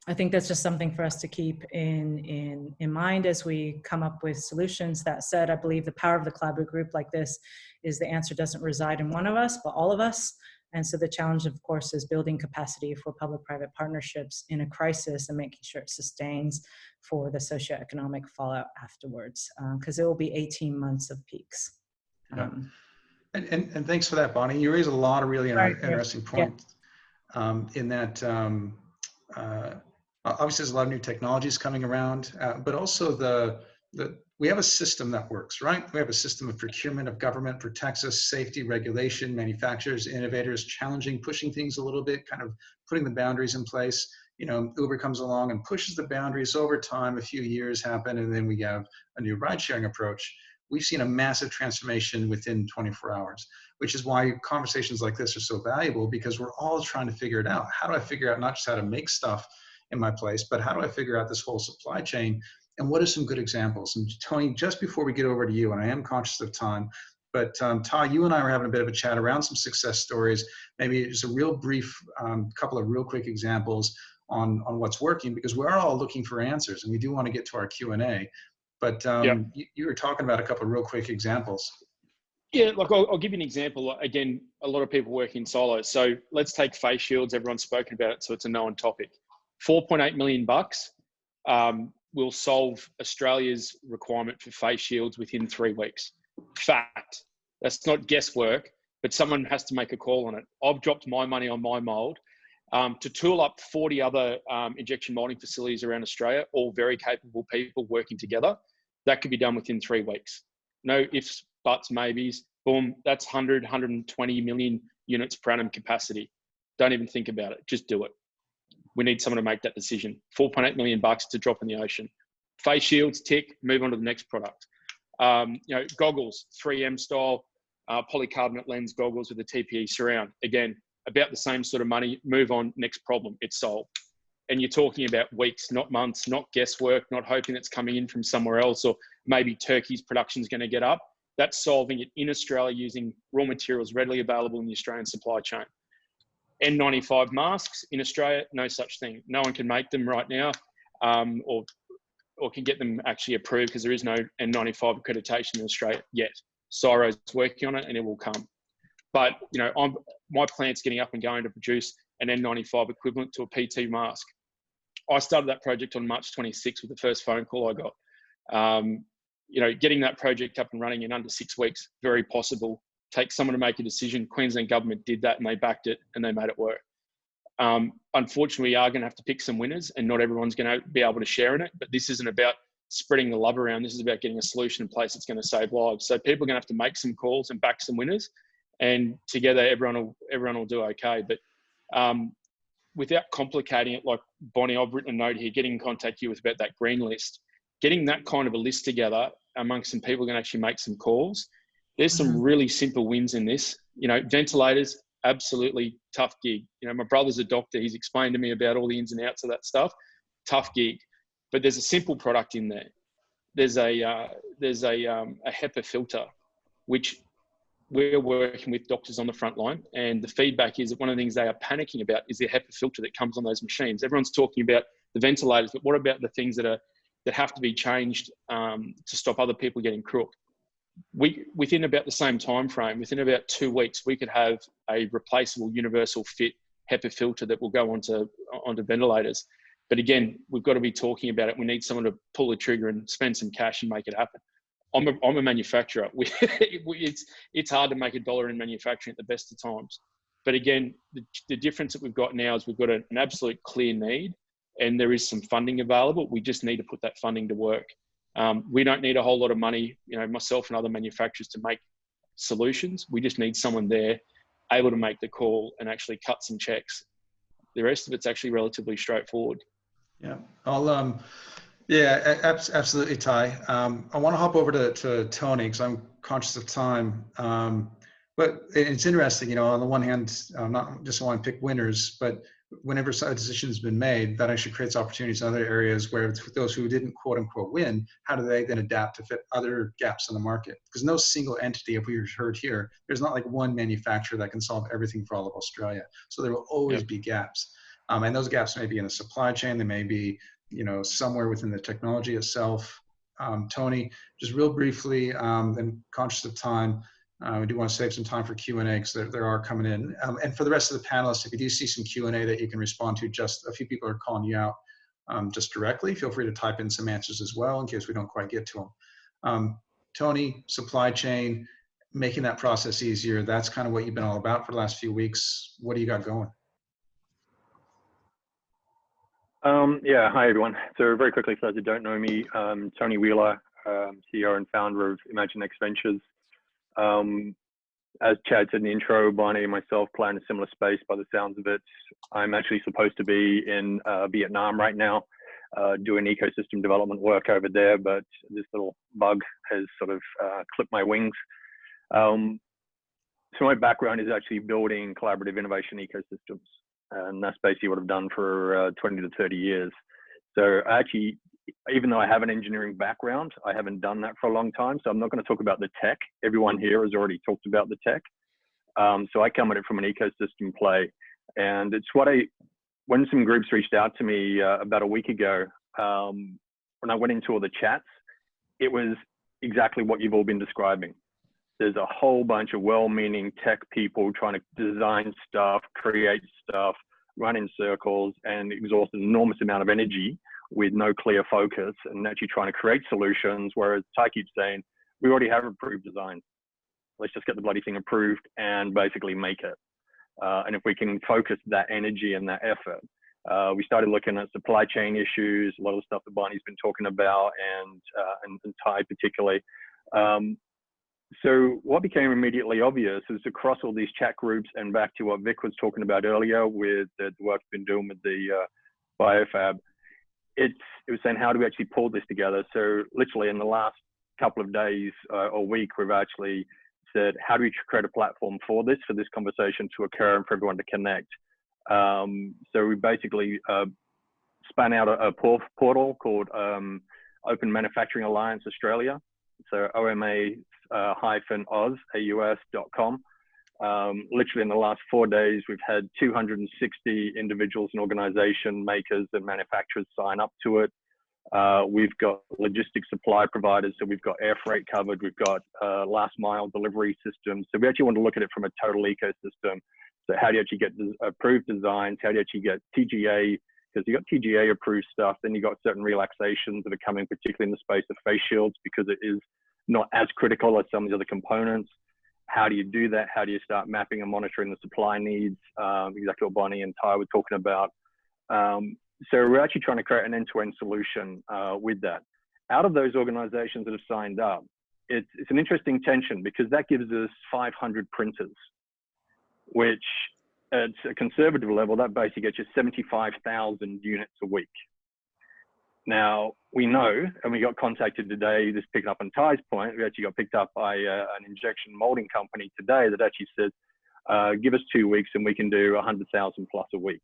[SPEAKER 7] I think that's just something for us to keep in mind as we come up with solutions. That said, I believe the power of the collaborative group like this is the answer doesn't reside in one of us, but all of us. And so the challenge, of course, is building capacity for public-private partnerships in a crisis and making sure it sustains for the socioeconomic fallout afterwards, because it will be 18 months of peaks.
[SPEAKER 1] And thanks for that, Bonnie. You raise a lot of really interesting points in that obviously there's a lot of new technologies coming around, but also we have a system that works, right? We have a system of procurement of government protects us, safety, regulation, manufacturers, innovators, challenging, pushing things a little bit, kind of putting the boundaries in place. Uber comes along and pushes the boundaries over time, a few years happen, and then we have a new ride sharing approach. We've seen a massive transformation within 24 hours, which is why conversations like this are so valuable, because we're all trying to figure it out. How do I figure out not just how to make stuff in my place, but how do I figure out this whole supply chain? And what are some good examples? And Tony, just before we get over to you, and I am conscious of time, but Ty, you and I were having a bit of a chat around some success stories, maybe just a real brief, couple of real quick examples on what's working, because we're all looking for answers, and we do want to get to our Q&A. But you were talking about a couple of real quick examples.
[SPEAKER 6] Yeah, look, I'll give you an example. Again, a lot of people work in silos. So let's take face shields. Everyone's spoken about it, so it's a known topic. $4.8 million will solve Australia's requirement for face shields within 3 weeks. Fact. That's not guesswork, but someone has to make a call on it. I've dropped my money on my mold to tool up 40 other injection molding facilities around Australia, all very capable people working together. That could be done within 3 weeks. No ifs, buts, maybes. Boom, that's 100, 120 million units per annum capacity. Don't even think about it, just do it. We need someone to make that decision. $4.8 million to drop in the ocean. Face shields, tick, move on to the next product. Goggles, 3M style, polycarbonate lens goggles with a TPE surround. Again, about the same sort of money, move on, next problem, it's solved. And you're talking about weeks, not months, not guesswork, not hoping it's coming in from somewhere else, or maybe Turkey's production is going to get up. That's solving it in Australia using raw materials readily available in the Australian supply chain. N95 masks in Australia, no such thing. No one can make them right now, or can get them actually approved, because there is no N95 accreditation in Australia yet. Cyro's working on it, and it will come. But my plant's getting up and going to produce an N95 equivalent to a PT mask. I started that project on March 26th with the first phone call I got. Getting that project up and running in under 6 weeks, very possible. Takes someone to make a decision. Queensland government did that, and they backed it, and they made it work. Unfortunately, we are going to have to pick some winners, and not everyone's going to be able to share in it. But this isn't about spreading the love around. This is about getting a solution in place that's going to save lives. So people are going to have to make some calls and back some winners, and together everyone will do okay. But without complicating it, like Bonnie, I've written a note here, getting in contact with you about that green list, getting that kind of a list together amongst some people who can actually make some calls. There's some really simple wins in this. Ventilators, absolutely tough gig. My brother's a doctor. He's explained to me about all the ins and outs of that stuff. Tough gig, but there's a simple product in there. There's a HEPA filter, which we're working with doctors on the front line, and the feedback is that one of the things they are panicking about is the HEPA filter that comes on those machines. Everyone's talking about the ventilators, but what about the things that have to be changed to stop other people getting crook? Within about the same time frame, within about 2 weeks, we could have a replaceable universal fit HEPA filter that will go onto ventilators. But again, we've got to be talking about it. We need someone to pull the trigger and spend some cash and make it happen. I'm a manufacturer. It's hard to make a dollar in manufacturing at the best of times. But again, the difference that we've got now is we've got an absolute clear need, and there is some funding available. We just need to put that funding to work. We don't need a whole lot of money, myself and other manufacturers, to make solutions. We just need someone there able to make the call and actually cut some checks. The rest of it's actually relatively straightforward.
[SPEAKER 1] Yeah, absolutely, Ty. I want to hop over to Tony because I'm conscious of time. But it's interesting, on the one hand, I'm not just want to pick winners, but whenever a decision has been made, that actually creates opportunities in other areas where those who didn't quote unquote win, how do they then adapt to fit other gaps in the market? Because no single entity, if we heard here, there's not like one manufacturer that can solve everything for all of Australia. So there will always be gaps. And those gaps may be in the supply chain, they may be, somewhere within the technology itself. Tony, just real briefly, and conscious of time, we do want to save some time for Q&A because there are coming in. And for the rest of the panelists, if you do see some Q&A that you can respond to, just a few people are calling you out just directly. Feel free to type in some answers as well in case we don't quite get to them. Tony, supply chain, making that process easier, that's kind of what you've been all about for the last few weeks. What do you got going?
[SPEAKER 8] Yeah, hi everyone. So very quickly, for those who don't know me, Tony Wheeler, CEO and founder of ImagineX Ventures. As Chad said in the intro, Bonnie and myself play in a similar space by the sounds of it. I'm actually supposed to be in Vietnam right now, doing ecosystem development work over there, but this little bug has sort of clipped my wings. So my background is actually building collaborative innovation ecosystems. And that's basically what I've done for 20 to 30 years. So actually, even though I have an engineering background, I haven't done that for a long time. So I'm not going to talk about the tech. Everyone here has already talked about the tech. So I come at it from an ecosystem play. And it's when some groups reached out to me about a week ago, when I went into all the chats, it was exactly what you've all been describing. There's a whole bunch of well-meaning tech people trying to design stuff, create stuff, run in circles, and exhaust an enormous amount of energy with no clear focus, and actually trying to create solutions, whereas Ty keeps saying, we already have approved designs. Let's just get the bloody thing approved and basically make it. And if we can focus that energy and that effort, we started looking at supply chain issues, a lot of the stuff that Barney's been talking about, and Ty particularly. So what became immediately obvious is across all these chat groups, and back to what Vic was talking about earlier with the work we've been doing with the biofab, it was saying, how do we actually pull this together? So literally in the last couple of days or week, we've actually said, how do we create a platform for this conversation to occur and for everyone to connect? So we basically spun out a portal called Open Manufacturing Alliance Australia. So OMA-AUS.com. Literally in the last 4 days, we've had 260 individuals and organization makers and manufacturers sign up to it. We've got logistics supply providers, so we've got air freight covered, we've got last mile delivery systems. So we actually want to look at it from a total ecosystem. So how do you actually get approved designs? How do you actually get TGA? Because you got TGA approved stuff, then you got certain relaxations that are coming, particularly in the space of face shields, because it is not as critical as some of the other components. How do you do that? How do you start mapping and monitoring the supply needs? Exactly what Bonnie and Ty were talking about. So we're actually trying to create an end-to-end solution with that. Out of those organizations that have signed up, it's an interesting tension because that gives us 500 printers, which at a conservative level, that basically gets you 75,000 units a week. Now, we know, and we got contacted today, this picking up on Ty's point, we actually got picked up by an injection molding company today that actually says, give us 2 weeks and we can do 100,000 plus a week.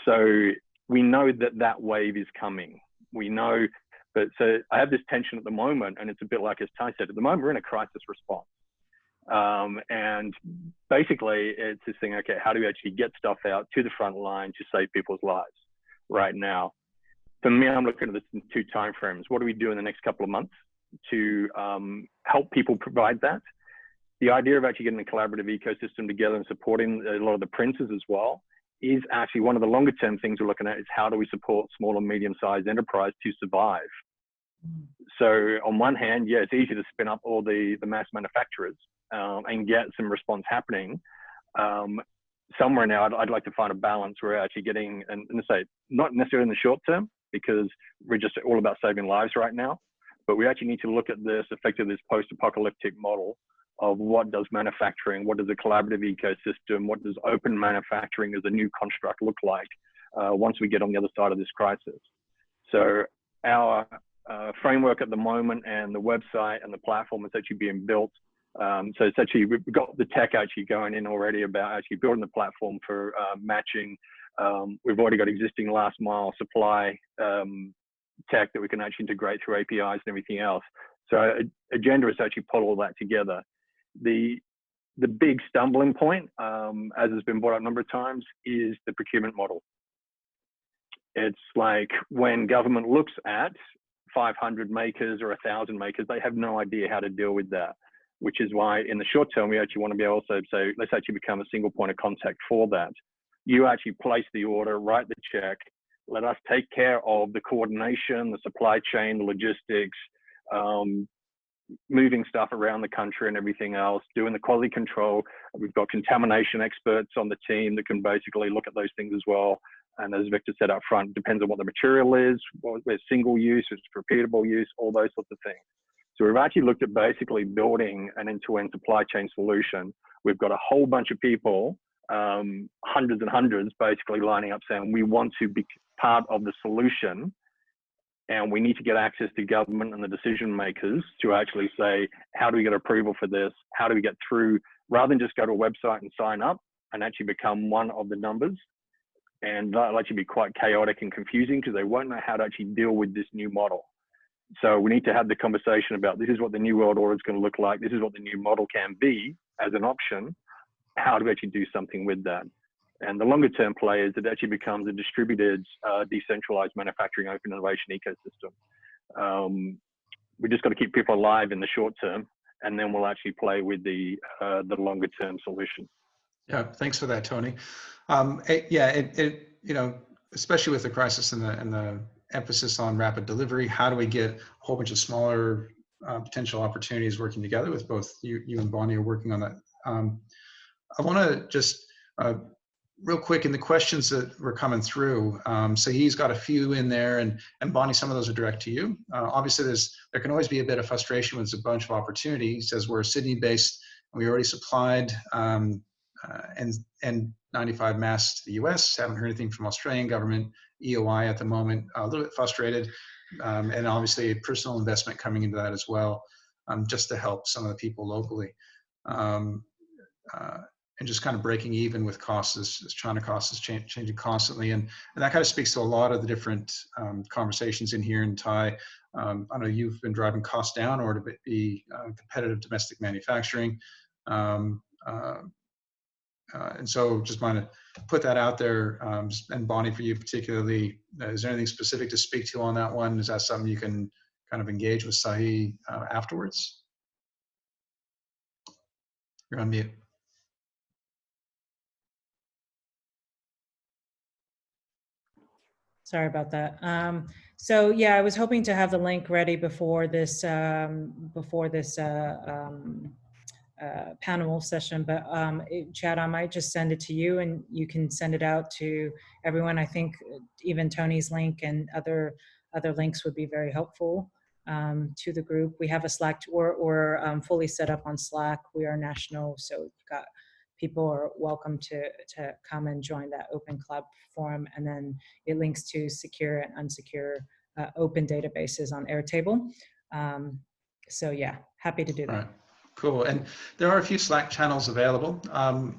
[SPEAKER 8] So we know that wave is coming. We know, but so I have this tension at the moment, and it's a bit like as Ty said, at the moment we're in a crisis response. And basically, it's this thing, okay, how do we actually get stuff out to the front line to save people's lives right now? For me, I'm looking at this in 2 time frames. What do we do in the next couple of months to help people provide that? The idea of actually getting a collaborative ecosystem together and supporting a lot of the printers as well is actually one of the longer term things we're looking at, is how do we support small and medium sized enterprise to survive? So on one hand, yeah, it's easy to spin up all the mass manufacturers and get some response happening. Somewhere now, I'd like to find a balance where we're actually getting, and say, not necessarily in the short term, because we're just all about saving lives right now, but we actually need to look at this, effectively this post-apocalyptic model of what does manufacturing, what does a collaborative ecosystem, what does open manufacturing as a new construct look like once we get on the other side of this crisis. So our framework at the moment and the website and the platform is actually being built. So it's actually, we've got the tech actually going in already about actually building the platform for matching. We've already got existing last mile supply tech that we can actually integrate through APIs and everything else. So agenda is actually pull all that together. The big stumbling point, as has been brought up a number of times, is the procurement model. It's like when government looks at 500 makers or 1,000 makers, they have no idea how to deal with that, which is why in the short term, we actually want to be able to say, let's actually become a single point of contact for that. You actually place the order, write the check, let us take care of the coordination, the supply chain, the logistics, moving stuff around the country and everything else, doing the quality control. We've got contamination experts on the team that can basically look at those things as well. And as Victor said up front, depends on what the material is, whether single use, it's repeatable use, all those sorts of things. So we've actually looked at basically building an end-to-end supply chain solution. We've got a whole bunch of people, hundreds and hundreds, basically lining up saying we want to be part of the solution, and we need to get access to government and the decision makers to actually say, how do we get approval for this? How do we get through, rather than just go to a website and sign up and actually become one of the numbers. And that'll actually be quite chaotic and confusing because they won't know how to actually deal with this new model. So we need to have the conversation about, this is what the new world order is going to look like. This is what the new model can be as an option. How do we actually do something with that? And the longer term play is it actually becomes a distributed, decentralized manufacturing open innovation ecosystem. We just got to keep people alive in the short term, and then we'll actually play with the longer term solution.
[SPEAKER 1] Yeah, thanks for that, Tony. You know, especially with the crisis and the emphasis on rapid delivery, how do we get a whole bunch of smaller potential opportunities working together? With both you and Bonnie are working on that. I want to just real quick in the questions that were coming through. So he's got a few in there, and Bonnie, some of those are direct to you. Obviously, there can always be a bit of frustration when there's a bunch of opportunities, as we're Sydney-based. We already supplied N95 masks to the US. Haven't heard anything from Australian government, EOI at the moment. A little bit frustrated, and obviously personal investment coming into that as well, just to help some of the people locally. And just kind of breaking even with costs as China costs is changing constantly. And that kind of speaks to a lot of the different conversations in here. And Ty, I know you've been driving costs down or to be competitive domestic manufacturing. And so just want to put that out there. And Bonnie, for you particularly, is there anything specific to speak to on that one? Is that something you can kind of engage with Sahi afterwards? You're on mute.
[SPEAKER 7] Sorry about that. So yeah, I was hoping to have the link ready before this panel session, but Chad, I might just send it to you and you can send it out to everyone. I think even Tony's link and other links would be very helpful to the group. We have a Slack, we're fully set up on Slack. We are national, so we've got people are welcome to come and join that open club forum, and then it links to secure and unsecure open databases on Airtable. So yeah, happy to do that.
[SPEAKER 1] Right. Cool. And there are a few Slack channels available.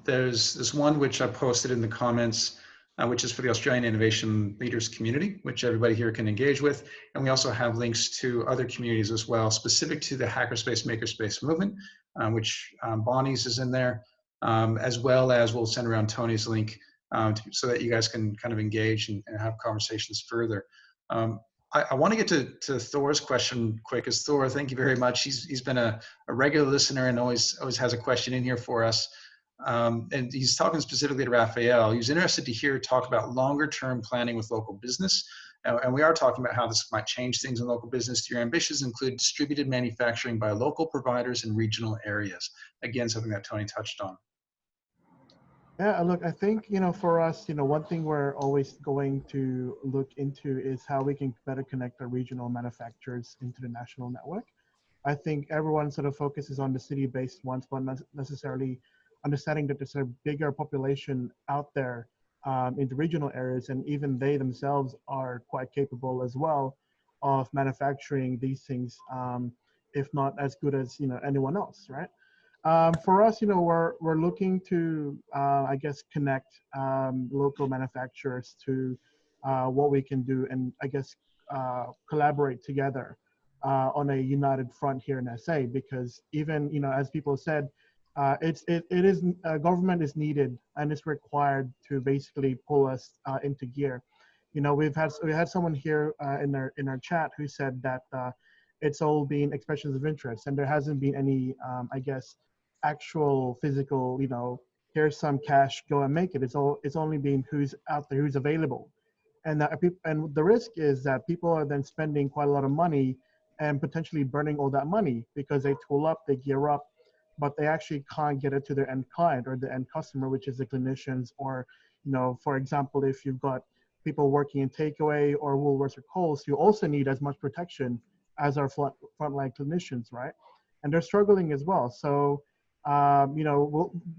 [SPEAKER 1] There's one which I posted in the comments which is for the Australian Innovation Leaders community, which everybody here can engage with. And we also have links to other communities as well, specific to the Hackerspace, Makerspace movement, which Bonnie's is in there, as well as we'll send around Tony's link so that you guys can kind of engage and have conversations further. I want to get to Thor's question quick, as Thor, thank you very much. He's been a regular listener and always has a question in here for us. And he's talking specifically to Raphael. He was interested to hear talk about longer term planning with local business. And we are talking about how this might change things in local business. Your ambitions include distributed manufacturing by local providers in regional areas. Again, something that Tony touched on.
[SPEAKER 5] Yeah, look, I think, for us, one thing we're always going to look into is how we can better connect our regional manufacturers into the national network. I think everyone sort of focuses on the city-based ones, but not necessarily understanding that there's a bigger population out there in the regional areas, and even they themselves are quite capable as well of manufacturing these things, if not as good as anyone else, right? For us, we're looking to, I guess, connect local manufacturers to what we can do, and I guess collaborate together on a united front here in SA. Because even as people said, government is needed and it's required to basically pull us into gear. We had someone here in our chat who said that it's all been expressions of interest, and there hasn't been any, I guess, actual physical, here's some cash, go and make it. It's only been who's out there, who's available. And the risk is that people are then spending quite a lot of money and potentially burning all that money because they tool up, they gear up, but they actually can't get it to their end client or the end customer, which is the clinicians. Or, for example, if you've got people working in takeaway or Woolworths or Coles, you also need as much protection as our frontline clinicians, right? And they're struggling as well. So,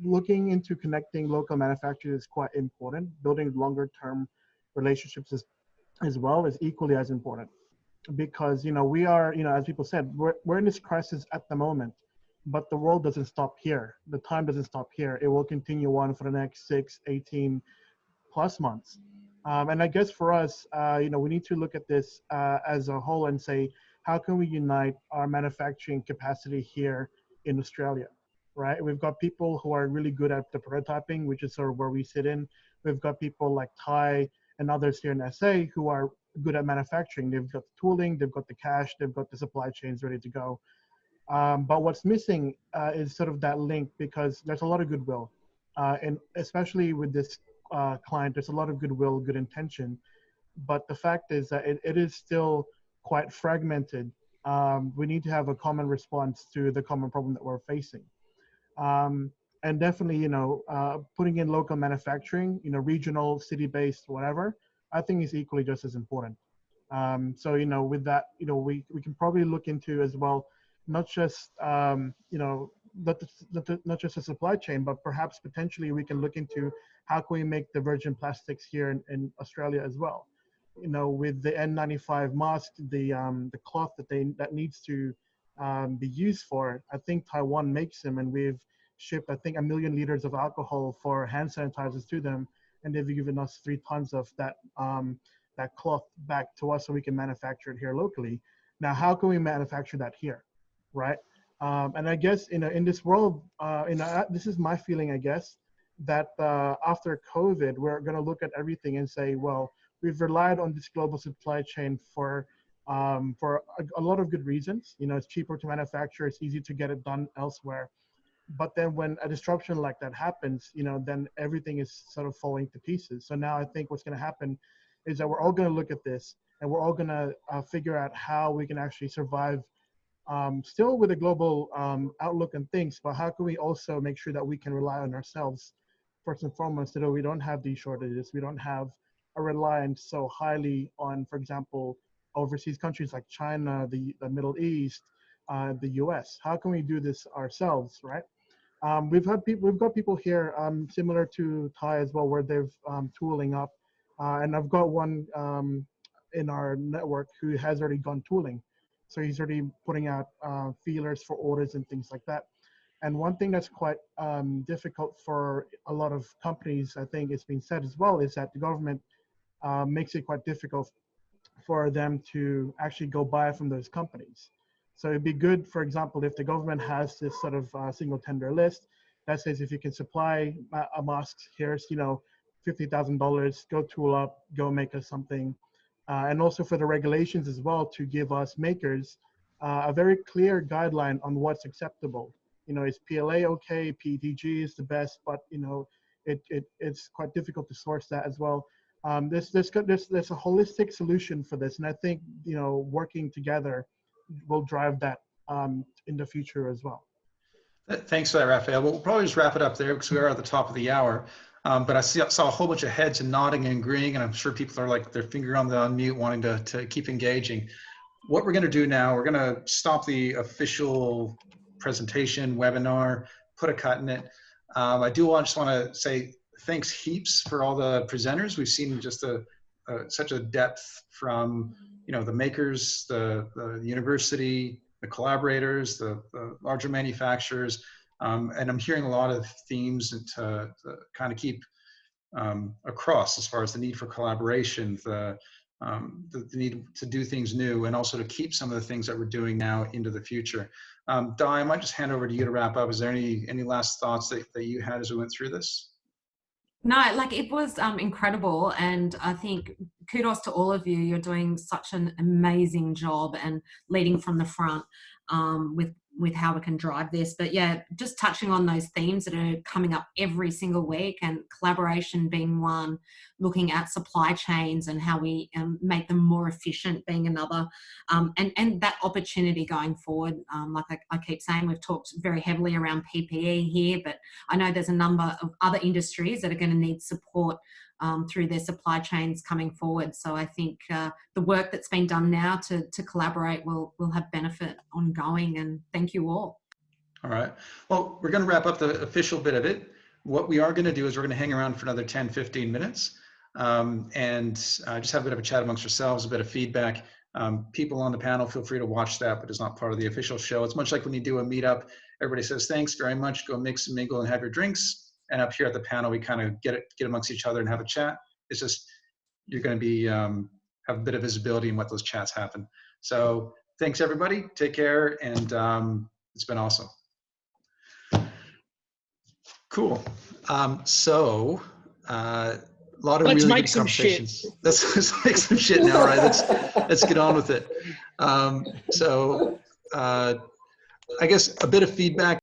[SPEAKER 5] looking into connecting local manufacturers is quite important. Building longer term relationships as well is equally as important, because we are, as people said, we're in this crisis at the moment, but the world doesn't stop here. The time doesn't stop here. It will continue on for the next 6, 18 plus months. And I guess for us, we need to look at this as a whole and say, how can we unite our manufacturing capacity here in Australia? Right, we've got people who are really good at the prototyping, which is sort of where we sit in. We've got people like Ty and others here in SA who are good at manufacturing. They've got the tooling, they've got the cash, they've got the supply chains ready to go. But what's missing is sort of that link, because there's a lot of goodwill. And especially with this client, there's a lot of goodwill, good intention. But the fact is that it is still quite fragmented. We need to have a common response to the common problem that we're facing. And definitely, putting in local manufacturing, regional, city-based, whatever, I think is equally just as important. So, with that, we can probably look into as well, not just, not just a supply chain, but perhaps potentially we can look into how can we make the virgin plastics here in Australia as well. With the N95 mask, the cloth that needs to be used for, I think Taiwan makes them, and we've shipped, I think, 1 million liters of alcohol for hand sanitizers to them, and they've given us 3 tons of that cloth back to us so we can manufacture it here locally. Now, how can we manufacture that here, right? And I guess in this world, this is my feeling, I guess, that after COVID, we're going to look at everything and say, well, we've relied on this global supply chain for a lot of good reasons. It's cheaper to manufacture, it's easy to get it done elsewhere. But then when a disruption like that happens, then everything is sort of falling to pieces. So now I think what's going to happen is that we're all going to look at this, and we're all going to figure out how we can actually survive, still with a global outlook and things, but how can we also make sure that we can rely on ourselves first and foremost, so that we don't have these shortages, we don't have a reliance so highly on, for example, overseas countries like China, the Middle East, the US. How can we do this ourselves, right? We've got people here similar to Thai as well, where they're tooling up, and I've got one in our network who has already gone tooling, so he's already putting out feelers for orders and things like that. And one thing that's quite difficult for a lot of companies, I think it's been said as well, is that the government makes it quite difficult for them to actually go buy from those companies. So it'd be good, for example, if the government has this sort of single tender list that says if you can supply a masks, here's, you know, $50,000, go tool up, go make us something. And also for the regulations as well, to give us makers a very clear guideline on what's acceptable. You know, is PLA okay? PETG is the best, but you know, it's quite difficult to source that as well. There's a holistic solution for this, and I think, you know, working together will drive that in the future as well.
[SPEAKER 1] Thanks for that, Raphael. We'll probably just wrap it up there because we are at the top of the hour. But I saw a whole bunch of heads and nodding and agreeing, and I'm sure people are like their finger on the unmute, wanting to keep engaging. What we're going to do now, we're going to stop the official presentation, webinar, put a cut in it. I just want to say thanks heaps for all the presenters. We've seen just such a depth from, you know, the makers, the university, the collaborators, the larger manufacturers, and I'm hearing a lot of themes to kind of keep across as far as the need for collaboration, the need to do things new, and also to keep some of the things that we're doing now into the future. Di, I might just hand over to you to wrap up. Is there any last thoughts that you had as we went through this?
[SPEAKER 2] No, like it was incredible, and I think kudos to all of you. You're doing such an amazing job and leading from the front with how we can drive this. But yeah, just touching on those themes that are coming up every single week, and collaboration being one, looking at supply chains and how we make them more efficient being another, and that opportunity going forward. Like I keep saying, we've talked very heavily around PPE here, but I know there's a number of other industries that are going to need support through their supply chains coming forward. So I think the work that's been done now to collaborate will have benefit ongoing, and thank you all.
[SPEAKER 1] All right. Well, we're going to wrap up the official bit of it. What we are going to do is we're going to hang around for another 10, 15 minutes and just have a bit of a chat amongst ourselves, a bit of feedback. People on the panel, feel free to watch that, but it's not part of the official show. It's much like when you do a meetup, everybody says, thanks very much, go mix and mingle and have your drinks. And up here at the panel, we kind of get amongst each other and have a chat. It's just, you're going to be, have a bit of visibility in what those chats happen. So thanks everybody, take care, and it's been awesome. Cool. A lot of
[SPEAKER 6] Let's
[SPEAKER 1] really
[SPEAKER 6] make
[SPEAKER 1] good
[SPEAKER 6] some
[SPEAKER 1] conversations.
[SPEAKER 6] shit.
[SPEAKER 1] Let's make some shit now, right? Let's get on with it. I guess a bit of feedback.